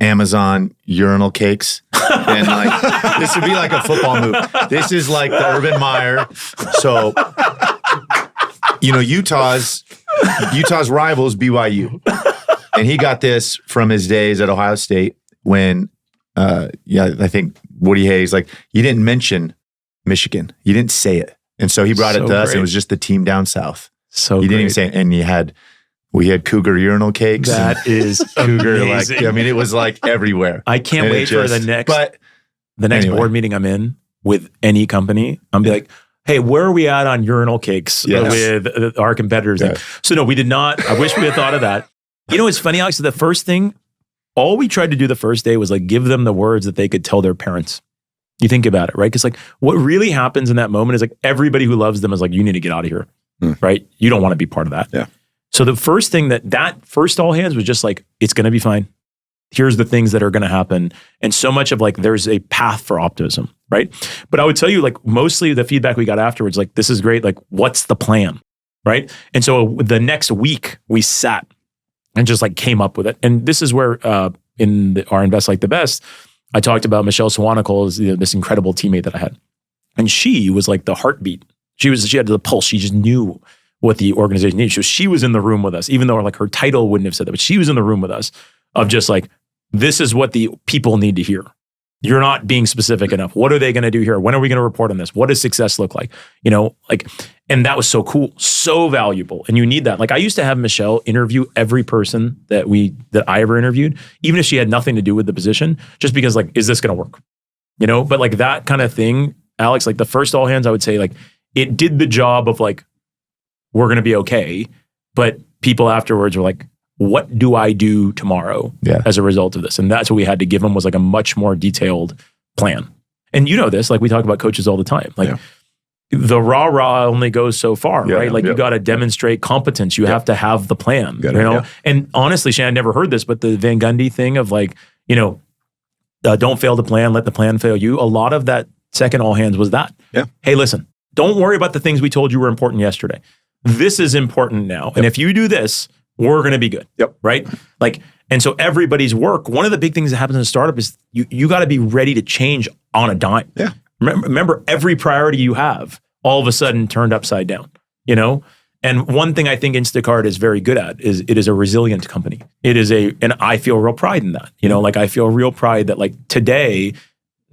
Amazon urinal cakes? And like, this would be like a football move. This is like the Urban Meyer. So, you know, Utah's rivals, BYU. And he got this from his days at Ohio State when, I think Woody Hayes, like, you didn't mention Michigan. You didn't say it. And so he brought it to us. It was just the team down south. So he didn't even say it. And we had Cougar urinal cakes. That is Cougar. Like, I mean, it was like everywhere. I can't wait for the next board meeting I'm in with any company. I'm be like, hey, where are we at on urinal cakes with our competitors? Yeah. So no, we did not. I wish we had thought of that. You know, it's funny, Alex, the first thing, all we tried to do the first day was like give them the words that they could tell their parents. You think about it, right? Because like what really happens in that moment is like everybody who loves them is like, you need to get out of here, right? You don't want to be part of that. Yeah. So the first thing that first all hands was just like, it's going to be fine. Here's the things that are going to happen. And so much of like, there's a path for optimism, right? But I would tell you like mostly the feedback we got afterwards, like, this is great. Like, what's the plan, right? And so the next week we sat and just like came up with it. And this is where our Invest Like the Best, I talked about Michelle Swanicoal as this incredible teammate that I had. And she was like the heartbeat. She had the pulse. She just knew what the organization needed. So she was in the room with us, even though like her title wouldn't have said that, but she was in the room with us of just like, this is what the people need to hear. You're not being specific enough. What are they going to do here? When are we going to report on this? What does success look like? You know, like, and that was so cool, so valuable. And you need that. Like I used to have Michelle interview every person that I ever interviewed, even if she had nothing to do with the position, just because like, is this going to work? You know, but like that kind of thing, Alex, like the first all hands, I would say like it did the job of like, we're going to be okay. But people afterwards were like, what do I do tomorrow as a result of this? And that's what we had to give them was like a much more detailed plan. And you know this, like we talk about coaches all the time. Like the rah-rah only goes so far, right? Like you got to demonstrate competence. You have to have the plan, you know? Yeah. And honestly, Shane, I never heard this, but the Van Gundy thing of like, you know, don't fail the plan, let the plan fail you. A lot of that second all hands was that. Yeah. Hey, listen, don't worry about the things we told you were important yesterday. This is important now. And if you do this, we're going to be good. Right? Like, and so everybody's work, one of the big things that happens in a startup is you got to be ready to change on a dime. Yeah. Remember, every priority you have all of a sudden turned upside down, you know? And one thing I think Instacart is very good at is it is a resilient company. And I feel real pride in that. You know, like I feel real pride that like today,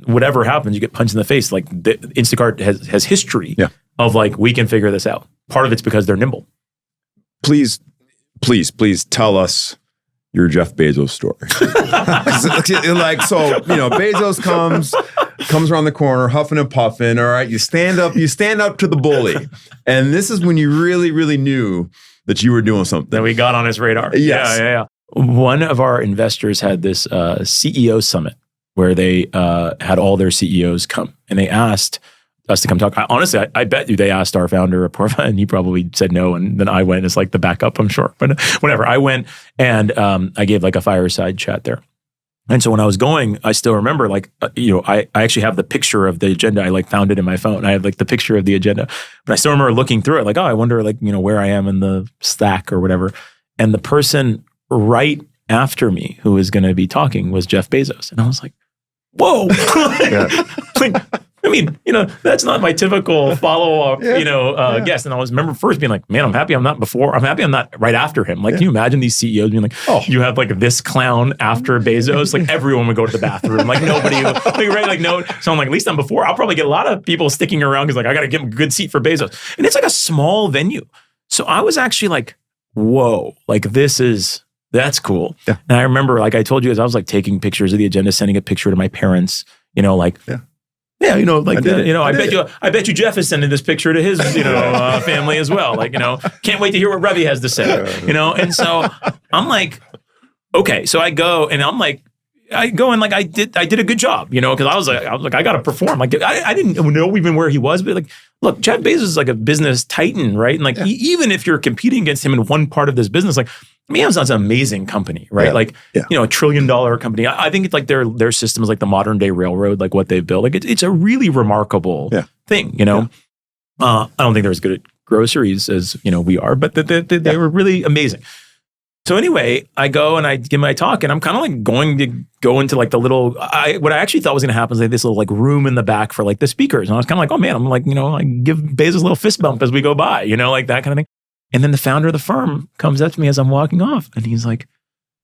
whatever happens, you get punched in the face. Like Instacart has history of like, we can figure this out. Part of it's because they're nimble. Please tell us your Jeff Bezos story. Like, so, you know, Bezos comes around the corner, huffing and puffing. All right. You stand up to the bully. And this is when you really, really knew that you were doing something. That we got on his radar. Yes. Yeah. One of our investors had this CEO summit where they had all their CEOs come and they asked us to come talk. Honestly, I bet you they asked our founder, Porfa, and he probably said no. And then I went as like the backup, I'm sure. But whatever, I went and I gave like a fireside chat there. And so when I was going, I still remember like, you know, I actually have the picture of the agenda. I like found it in my phone. I had like the picture of the agenda. But I still remember looking through it like, oh, I wonder like, you know, where I am in the stack or whatever. And the person right after me who was going to be talking was Jeff Bezos. And I was like, whoa. Like, I mean, you know, that's not my typical follow-up, guest. And I remember first being like, man, I'm happy I'm not right after him. Like, can you imagine these CEOs being like, oh, you have like this clown after Bezos? Like everyone would go to the bathroom. Like nobody, like, right? Like no. So I'm like, at least I'm before. I'll probably get a lot of people sticking around because like, I got to give them a good seat for Bezos. And it's like a small venue. So I was actually like, whoa, like that's cool. Yeah. And I remember, like I told you, as I was like taking pictures of the agenda, sending a picture to my parents, you know, like, Yeah, I bet you Jeff is sending this picture to his, family as well. Like, can't wait to hear what Ravi has to say, And so I'm like, okay. So I go and I did a good job, because I was like, I got to perform. Like, I didn't know even where he was, but like, look, Jeff Bezos is like a business titan, right? And like, even if you're competing against him in one part of this business, like, Amazon's an amazing company, right? Yeah. Like, $1 trillion company. I think it's like their system is like the modern day railroad, like what they've built. Like, it's a really remarkable thing, I don't think they're as good at groceries as, we are, but they were really amazing. So anyway, I go and I give my talk, and I'm kind of like going to go into like the little, what I actually thought was going to happen is like this little like room in the back for like the speakers. And I was kind of like, oh man, I'm like, I give Bezos a little fist bump as we go by, like that kind of thing. And then the founder of the firm comes up to me as I'm walking off, and he's like,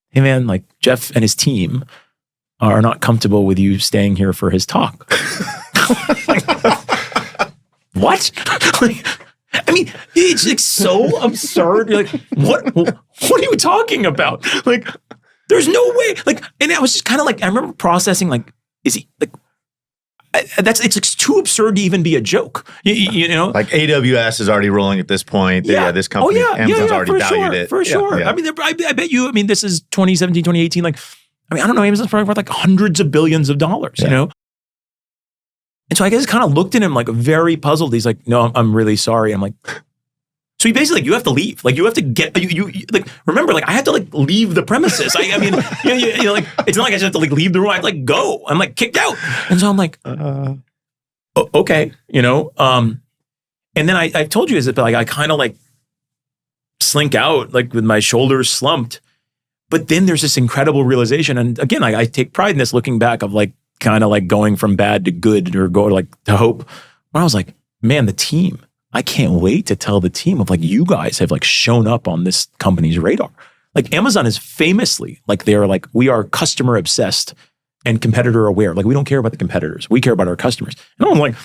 hey man, like Jeff and his team are not comfortable with you staying here for his talk. What? I mean, it's like so absurd. You're like, what are you talking about? Like, there's no way. Like, and I was just kind of like, I remember processing, like, is he like, it's like too absurd to even be a joke. Like AWS is already rolling at this point. Yeah. This company, Amazon's already valued it. For sure. Yeah. I mean, I bet you, this is 2017, 2018. Like, I don't know, Amazon's probably worth like hundreds of billions of dollars, And so I just kind of looked at him like very puzzled. He's like, no, I'm really sorry. I'm like, so he basically, like, you have to leave. Like, you have to get, you like, remember, like, I had to like leave the premises. Like, it's not like I just have to like leave the room. I have to like go. I'm like kicked out. And so I'm like, okay, and then I told you, is it like, I kind of like slink out like with my shoulders slumped. But then there's this incredible realization. And again, I take pride in this looking back of like, kind of like going from bad to good or go to like to hope. When I was like, man, the team, I can't wait to tell the team of like, you guys have like shown up on this company's radar. Like Amazon is famously like, they're like, we are customer obsessed and competitor aware. Like we don't care about the competitors. We care about our customers. And I'm like,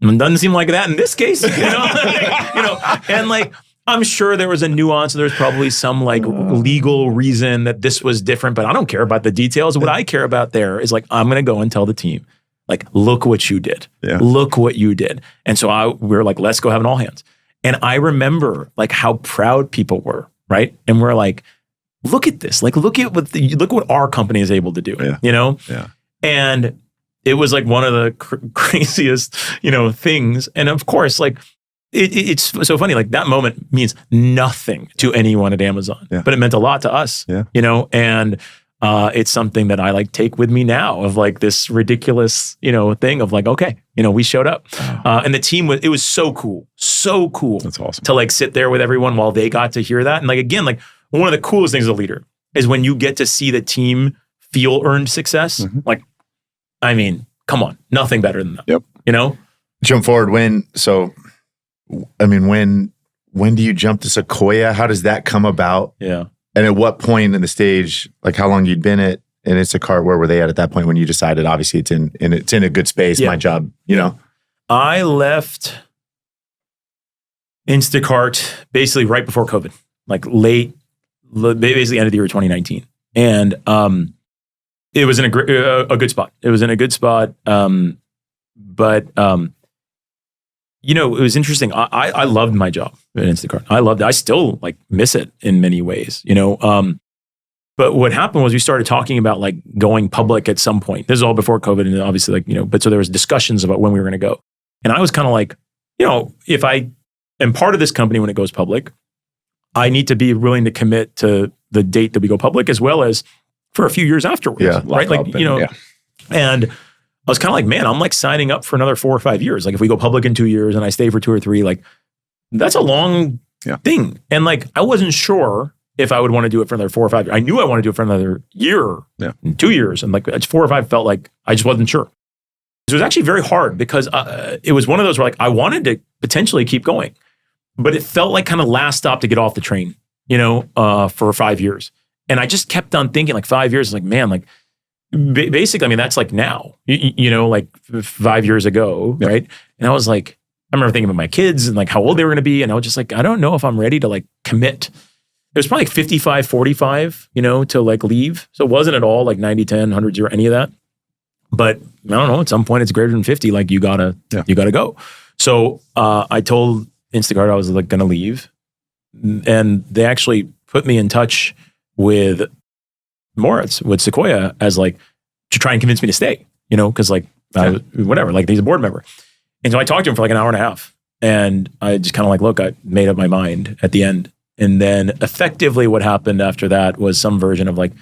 it doesn't seem like that in this case, and like, I'm sure there was a nuance. There's probably some like legal reason that this was different, but I don't care about the details. What I care about there is like, I'm going to go and tell the team, like, look what you did. Yeah. Look what you did. And so we were like, let's go have an all hands. And I remember like how proud people were, right? And we're like, look at this. Like, look at what our company is able to do, Yeah. And it was like one of the craziest, things. And of course, like, it's so funny, like that moment means nothing to anyone at Amazon, but it meant a lot to us, and it's something that I like take with me now of like this ridiculous, thing of like, okay, we showed up and the team it was so cool. That's awesome. To like sit there with everyone while they got to hear that. And like, again, like one of the coolest things as a leader is when you get to see the team feel earned success. Mm-hmm. Like, I mean, come on, nothing better than that. Yep. Jump forward when do you jump to Sequoia? How does that come about? Yeah. And at what point in the stage, like how long you'd been at Instacart, where were they at that point when you decided, obviously it's in a good space, my job, I left Instacart basically right before COVID, like basically end of the year 2019. And it was in a good spot. It was in a good spot. But it was interesting. I loved my job at Instacart. I loved it. I still like miss it in many ways, But what happened was we started talking about like going public at some point. This is all before COVID, and obviously but so there was discussions about when we were going to go. And I was kind of like, if I am part of this company when it goes public, I need to be willing to commit to the date that we go public, as well as for a few years afterwards. Yeah, right. Like, and I was kind of like, man, I'm like signing up for another 4 or 5 years. Like if we go public in 2 years and I stay for 2 or 3, like that's a long thing. And like, I wasn't sure if I would want to do it for another 4 or 5 years. I knew I wanted to do it for another year, 2 years. And like 4 or 5 felt like I just wasn't sure. So it was actually very hard because it was one of those where like, I wanted to potentially keep going, but it felt like kind of last stop to get off the train, for 5 years. And I just kept on thinking like 5 years, like, man, like, basically, that's like now, like 5 years ago, right? And I was like, I remember thinking about my kids and like how old they were going to be. And I was just like, I don't know if I'm ready to like commit. It was probably like 55, 45, to like leave. So it wasn't at all like 90, 10, 100, 0, any of that. But I don't know, at some point it's greater than 50, like you gotta go. So I told Instacart I was like gonna leave. And they actually put me in touch with Moritz, with Sequoia, as like to try and convince me to stay, because like whatever, like he's a board member. And so I talked to him for like an hour and a half, and I just kind of like, look, I made up my mind at the end. And then effectively what happened after that was some version of like,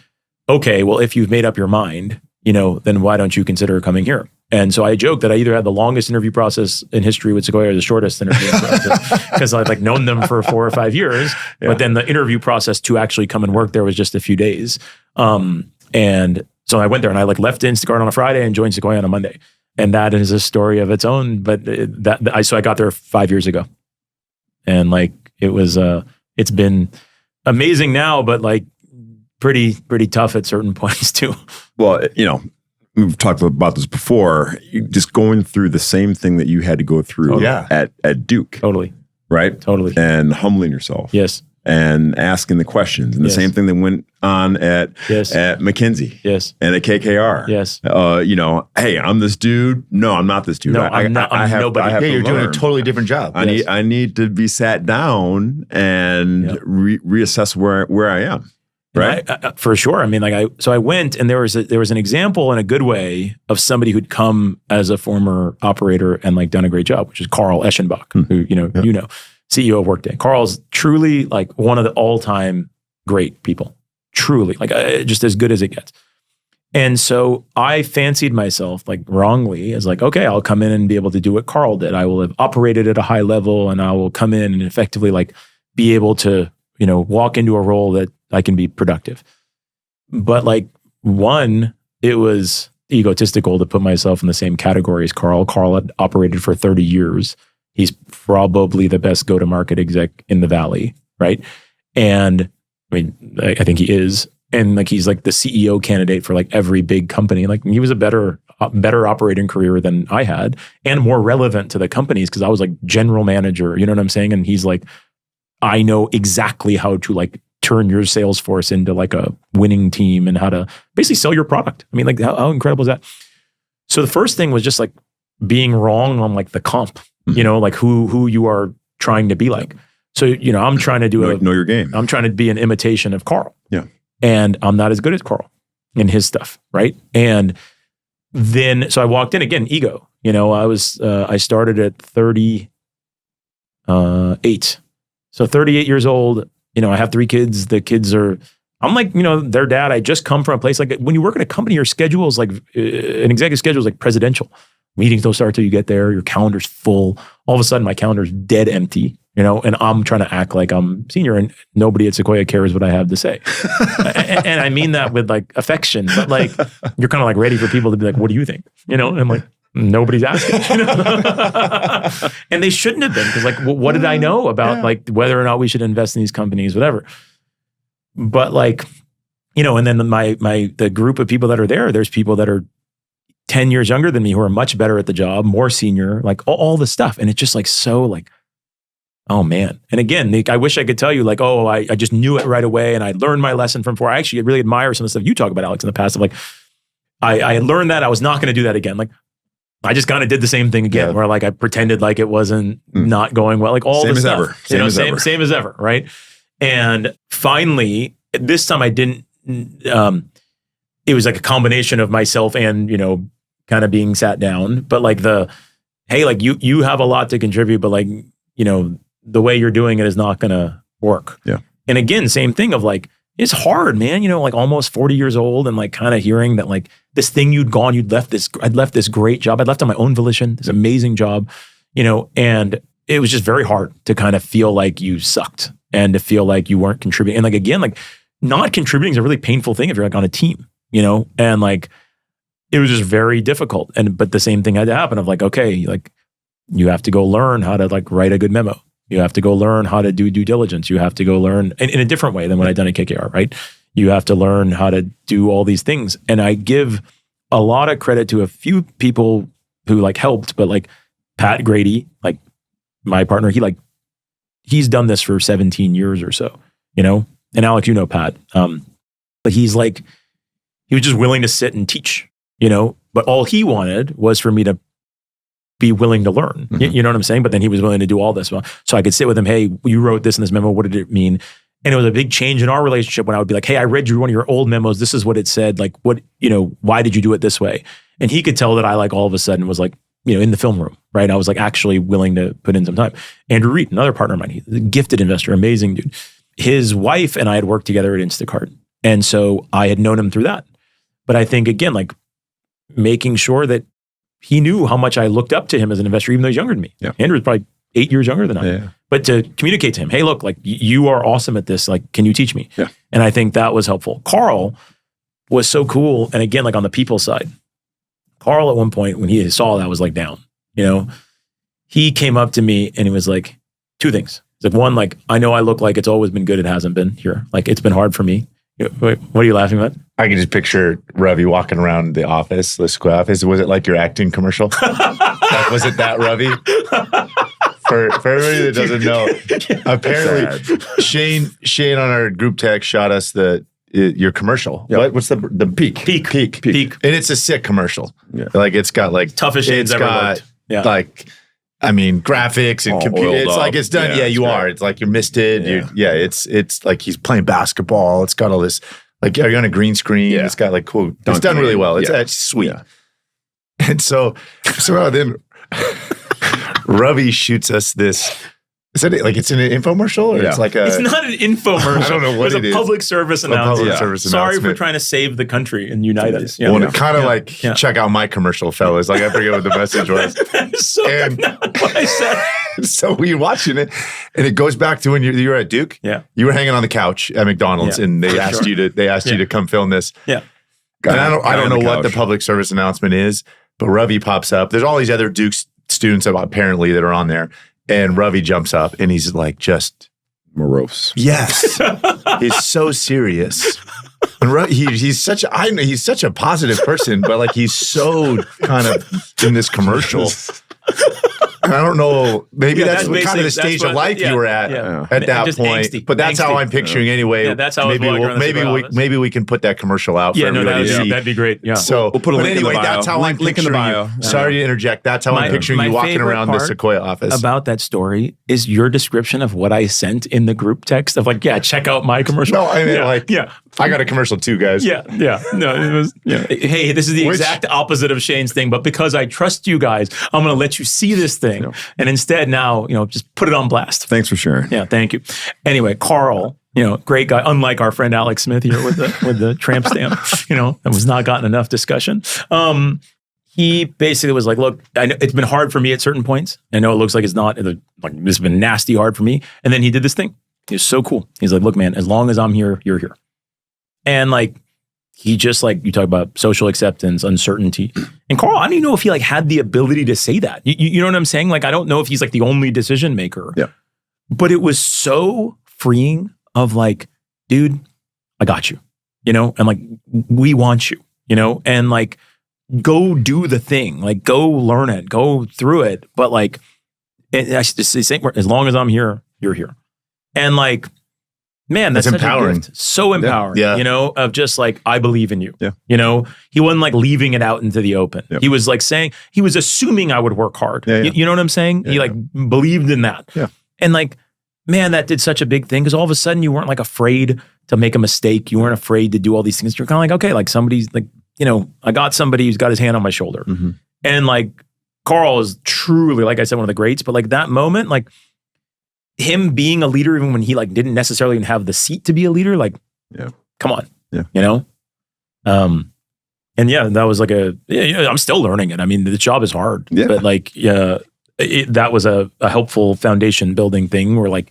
okay, well, if you've made up your mind, then why don't you consider coming here? And so I joked that I either had the longest interview process in history with Sequoia or the shortest interview process, because I've like known them for 4 or 5 years. Yeah. But then the interview process to actually come and work there was just a few days. And so I went there and I like left Instacart on a Friday and joined Sequoia on a Monday. And that is a story of its own. But so I got there 5 years ago, and like it was it's been amazing now, but like pretty tough at certain points too. Well, we've talked about this before. Just going through the same thing that you had to go through at Duke. Totally. Right? Totally. And humbling yourself. Yes. And asking the questions. And the same thing that went on at McKinsey. Yes. And at KKR. Yes. Hey, I'm this dude. No, I'm not this dude. No, I'm nobody. You're doing a totally different job. I need to be sat down and reassess where I am. Right. For sure. I mean, I went, and there was an example in a good way of somebody who'd come as a former operator and like done a great job, which is Carl Eschenbach, who, CEO of Workday. Carl's truly like one of the all-time great people, truly like just as good as it gets. And so I fancied myself like wrongly as like, okay, I'll come in and be able to do what Carl did. I will have operated at a high level, and I will come in and effectively like be able to, walk into a role that I can be productive. But like it was egotistical to put myself in the same category as Carl. Carl had operated for 30 years. He's probably the best go-to-market exec in the Valley, right? And I mean, I think he is. And like he's like the CEO candidate for like every big company. Like he was a better operating career than I had, and more relevant to the companies because I was like general manager. You know what I'm saying? And he's like, I know exactly how to like turn your sales force into like a winning team and how to basically sell your product. I mean, like how incredible is that? So the first thing was just like being wrong on like the comp, like who you are trying to be like. So, I'm trying to know your game. I'm trying to be an imitation of Carl. Yeah. And I'm not as good as Carl in his stuff. Right. And then, so I walked in again, ego, I started at 38. So 38 years old, I have 3 kids. The kids I'm like, their dad. I just come from a place like when you work in a company, your schedule is like an executive schedule is like presidential. Meetings don't start till you get there. Your calendar's full. All of a sudden, my calendar's dead empty, and I'm trying to act like I'm senior, and nobody at Sequoia cares what I have to say. and I mean that with like affection, but like you're kind of like ready for people to be like, what do you think? And I'm like, nobody's asking. And they shouldn't have been, because like, what did I know about like whether or not we should invest in these companies, whatever. But like, and then the group of people that are there's people that are 10 years younger than me who are much better at the job, more senior, like all this stuff. And it's just like, so like, oh man. And again, Nick, I wish I could tell you like, oh, I just knew it right away. And I learned my lesson from before. I actually really admire some of the stuff you talk about, Alex, in the past of like, I learned that I was not going to do that again. Like, I just kind of did the same thing again, where like I pretended like it wasn't not going well, like all same the as stuff, ever. Same as ever, right? And finally, this time I didn't. It was like a combination of myself and kind of being sat down, but like hey, like you have a lot to contribute, but like the way you're doing it is not going to work. Yeah. And again, same thing of like, it's hard, man, like almost 40 years old and like kind of hearing that like this thing I'd left this great job. I'd left on my own volition, this amazing job, and it was just very hard to kind of feel like you sucked and to feel like you weren't contributing. And like, again, like not contributing is a really painful thing if you're like on a team, and like, it was just very difficult. But the same thing had to happen of like, okay, like you have to go learn how to like write a good memo. You have to go learn how to do due diligence. You have to go learn in a different way than what I'd done at KKR, right? You have to learn how to do all these things. And I give a lot of credit to a few people who like helped, but like Pat Grady, like my partner, he's done this for 17 years or so, and Alex, Pat, but he was just willing to sit and teach, But all he wanted was for me to be willing to learn. You know what I'm saying? But then he was willing to do all this. So I could sit with him. Hey, you wrote this in this memo. What did it mean? And it was a big change in our relationship when I would be like, hey, I read one of your old memos. This is what it said. Like, what, why did you do it this way? And he could tell that I like all of a sudden was like, in the film room, right? I was like actually willing to put in some time. Andrew Reed, another partner of mine, he's a gifted investor, amazing dude. His wife and I had worked together at Instacart. And so I had known him through that. But I think, again, like making sure that he knew how much I looked up to him as an investor, even though he's younger than me. Yeah. Andrew was probably 8 years younger than I am. But to communicate to him, hey, look, like you are awesome at this. Like, can you teach me? Yeah. And I think that was helpful. Carl was so cool. And again, like on the people side, Carl at one point when he saw that I was like down, he came up to me and he was like, two things. He's like, one, like, I know I look like it's always been good. It hasn't been here. Like, it's been hard for me. Wait, what are you laughing at? I can just picture Ravi walking around the office, the school office. Was it like your acting commercial? Like, was it that, Ravi? For everybody that doesn't know, apparently Shane on our group text shot us your commercial. Yep. What's the peak? And it's a sick commercial. Yeah. Like it's got like toughest Shane's ever looked. Yeah. Like, I mean, graphics and computer. It's like it's done. Yeah, you are. It's like you're misted. Yeah. It's like he's playing basketball. It's got all this. Like, are you on a green screen? Yeah. It's got like cool. It's done really well. It's sweet. Yeah. And so then Ravi shoots us this. Is it like it's an infomercial or it's like a? It's not an infomercial. I don't know what it is. It's a public service announcement. Sorry for trying to save the country and unite us. Yeah. Well, kind of check out my commercial, fellas. Like I forget what the message was. So what I said. So we were watching it, and it goes back to when you were at Duke. Yeah, you were hanging on the couch at McDonald's, and they asked you to come film this. Yeah, and I don't know what the public service announcement is, but Ravi pops up. There's all these other Duke students apparently that are on there. And Ravi jumps up and he's like just morose. Yes. He's so serious. And he's such a positive person, but like he's so kind of in this commercial. And I don't know, maybe that's kind of the stage of life you were at that point. Angsty, but that's how I'm picturing anyway. Yeah, that's how maybe we can put that commercial out for everybody to see. That'd be great. Yeah. So we'll put a link in the bio. That's how I'm picturing in the bio. Sorry to interject. That's how I'm picturing you walking around the Sequoia office. About that story is your description of what I sent in the group text of like, check out my commercial. No, I mean I got a commercial too, guys. Yeah. No, it was hey, this is the exact opposite of Shane's thing, but because I trust you guys, I'm gonna let you see this thing. And instead now, just put it on blast. Thanks for sharing. Yeah, thank you. Anyway, Carl, great guy, unlike our friend Alex Smith here with the tramp stamp, that was not gotten enough discussion. He basically was like, look, I know it's been hard for me at certain points. I know it looks like it's not, like this has been nasty hard for me. And then he did this thing. He was so cool. He's like, look, man, as long as I'm here, you're here. And like, he just like, you talk about social acceptance, uncertainty. And Carl, I don't even know if he like had the ability to say that. You know what I'm saying? Like, I don't know if he's like the only decision maker. Yeah. But it was so freeing of like, dude, I got you, and like, we want you, and like, go do the thing, like go learn it, go through it. But like, as long as I'm here, you're here. And like, man, that's empowering. Such a gift. So empowering, of just like, I believe in you. Yeah. He wasn't like leaving it out into the open. Yep. He was like saying, he was assuming I would work hard. Yeah. You know what I'm saying? He like believed in that. Yeah. And like, man, that did such a big thing because all of a sudden you weren't like afraid to make a mistake. You weren't afraid to do all these things. You're kind of like, okay, like somebody's like, I got somebody who's got his hand on my shoulder. Mm-hmm. And like, Carl is truly, like I said, one of the greats, but like that moment, like, him being a leader, even when he like didn't necessarily even have the seat to be a leader, like, come on, and that was like I'm still learning it. I mean, the job is hard, but like, that was a helpful foundation building thing where like,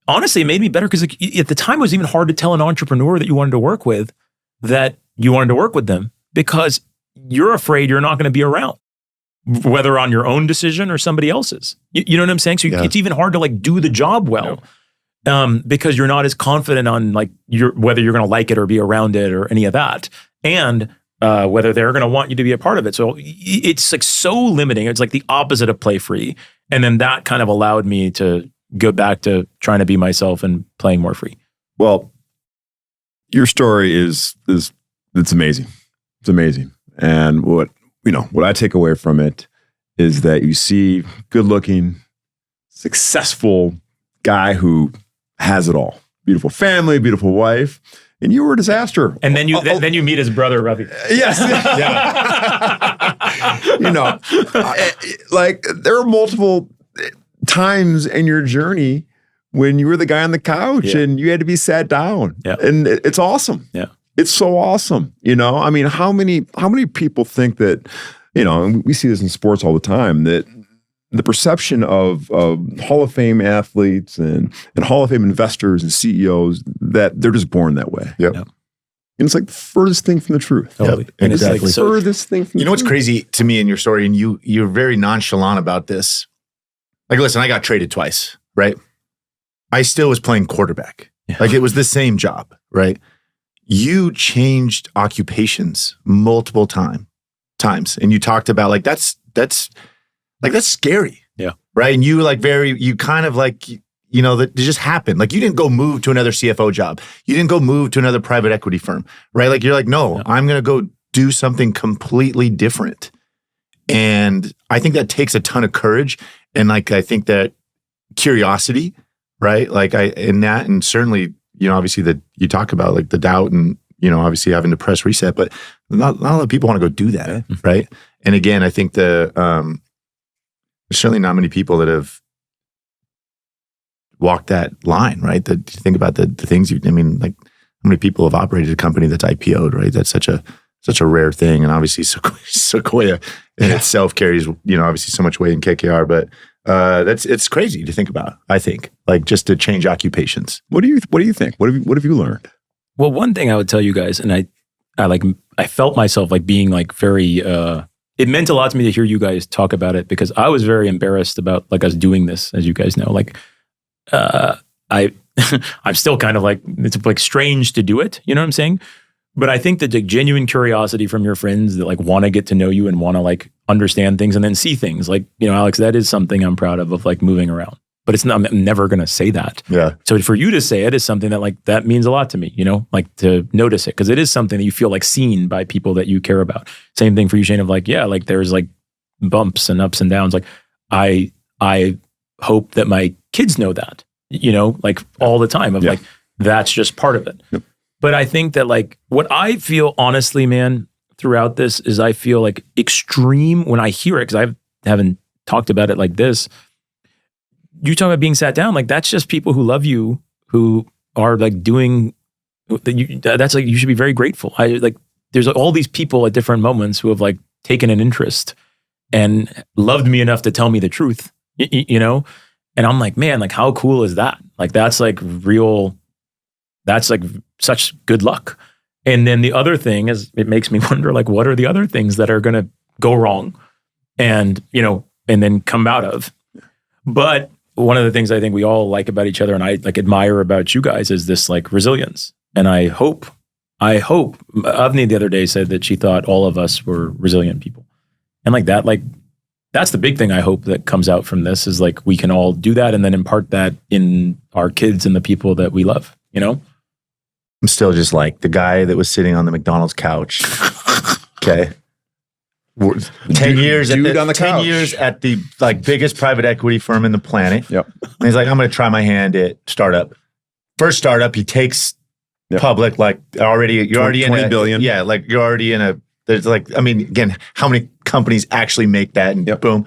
honestly, it made me better because like, at the time it was even hard to tell an entrepreneur that you wanted to work with that you wanted to work with them because you're afraid you're not going to be around. Whether on your own decision or somebody else's. You know what I'm saying? So it's even hard to like do the job well because you're not as confident on like whether you're going to like it or be around it or any of that. And whether they're going to want you to be a part of it. So it's like so limiting. It's like the opposite of play free. And then that kind of allowed me to go back to trying to be myself and playing more free. Well, your story is it's amazing. It's amazing. And what I take away from it is that you see good looking, successful guy who has it all. Beautiful family, beautiful wife. And you were a disaster. And then you meet his brother, Ravi. Yes. Like there are multiple times in your journey when you were the guy on the couch and you had to be sat down. Yeah. And it's awesome. Yeah. It's so awesome. I mean, how many people think that, and we see this in sports all the time, that the perception of Hall of Fame athletes and Hall of Fame investors and CEOs, that they're just born that way. Yep. And it's like the furthest thing from the truth. Totally. And it's Exactly. like the furthest thing from the truth. What's crazy to me in your story, and you're very nonchalant about this. Like, listen, I got traded twice, right? I still was playing quarterback. Yeah. Like, it was the same job, right? You changed occupations multiple times. And you talked about like, that's scary. Yeah. Right. And you kind of like, that it just happened. Like you didn't go move to another CFO job. You didn't go move to another private equity firm, right? Like you're like, no, I'm going to go do something completely different. And I think that takes a ton of courage. And like, I think that curiosity, right? Like and certainly, obviously that you talk about like the doubt and, obviously having to press reset, but not a lot of people want to go do that. Right. And again, I think there's certainly not many people that have walked that line, right? That you think about the things like how many people have operated a company that's IPO'd, right? That's such a rare thing. And obviously Sequoia in itself carries, obviously so much weight in KKR, but it's crazy to think about, I think, like just to change occupations. What do you think? What have you learned? Well, one thing I would tell you guys, and I felt myself like being like very, it meant a lot to me to hear you guys talk about it because I was very embarrassed about like us doing this, as you guys know. Like, I'm still kind of like, it's like strange to do it. You know what I'm saying? But I think that the genuine curiosity from your friends that like want to get to know you and want to like understand things and then see things like, Alex, that is something I'm proud of like moving around. But it's not, I'm never going to say that. Yeah. So for you to say it is something that like, that means a lot to me, like to notice it. Cause it is something that you feel like seen by people that you care about. Same thing for you, Shane, of like, yeah, like there's like bumps and ups and downs. Like I hope that my kids know that, like all the time of like, that's just part of it. Yep. But I think that like what I feel honestly, man, throughout this is I feel like extreme when I hear it, cause I haven't talked about it like this. You talk about being sat down, like that's just people who love you, who are like doing that's like, you should be very grateful. There's like all these people at different moments who have like taken an interest and loved me enough to tell me the truth, and I'm like, man, like how cool is that? Like, that's like real, that's like such good luck. And then the other thing is it makes me wonder, like, what are the other things that are going to go wrong and, and then come out of, but one of the things I think we all like about each other and I like admire about you guys is this like resilience. And I hope Avni the other day said that she thought all of us were resilient people. And like that's the big thing I hope that comes out from this is like, we can all do that and then impart that in our kids and the people that we love, I'm still just like the guy that was sitting on the McDonald's couch. Okay. 10 years on the 10 couch. years at the like biggest private equity firm in the planet. Yep. And he's like, I'm going to try my hand at startup. First startup, he takes public, like you're already in 20 billion. Yeah. Like you're already in there's like, I mean, again, how many companies actually make that and boom.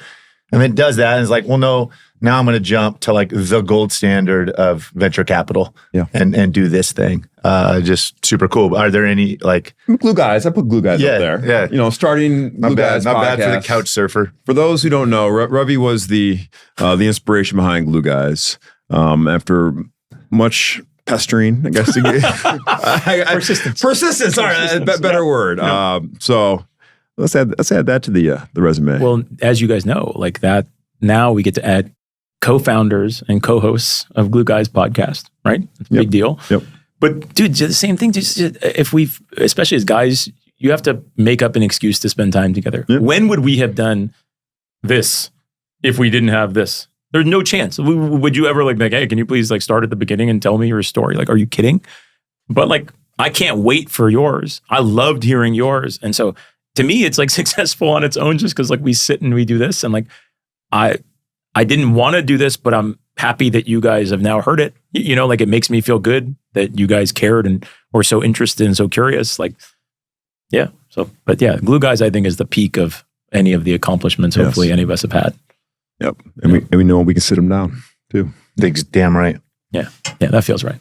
And then it does that. And it's like, well, no, now I'm going to jump to like the gold standard of venture capital and do this thing. Just super cool. Are there any like Glue Guys? I put Glue Guys up there. Yeah. Starting Glue Guys not bad for the podcast. couch surfer. For those who don't know, Ravi was the inspiration behind Glue Guys. After much pestering, I guess. Persistence. Sorry, better word. So let's add that to the resume. Well, as you guys know, like that, now we get to add co-founders and co-hosts of Glue Guys podcast, right? It's a big deal. Yep. But dude, the same thing. Just if especially as guys, you have to make up an excuse to spend time together. Yep. When would we have done this if we didn't have this? There's no chance. Would you ever like, hey, can you please like start at the beginning and tell me your story? Like, are you kidding? But like, I can't wait for yours. I loved hearing yours. And so to me, it's like successful on its own just because like we sit and we do this. And like, I didn't want to do this, but I'm happy that you guys have now heard it. You know, like it makes me feel good that you guys cared and were so interested and so curious. Like, yeah. So, but yeah, Glue Guys, I think, is the peak of any of the accomplishments hopefully any of us have had. Yep. And we know we can sit them down too. Damn right. Yeah. Yeah, that feels right.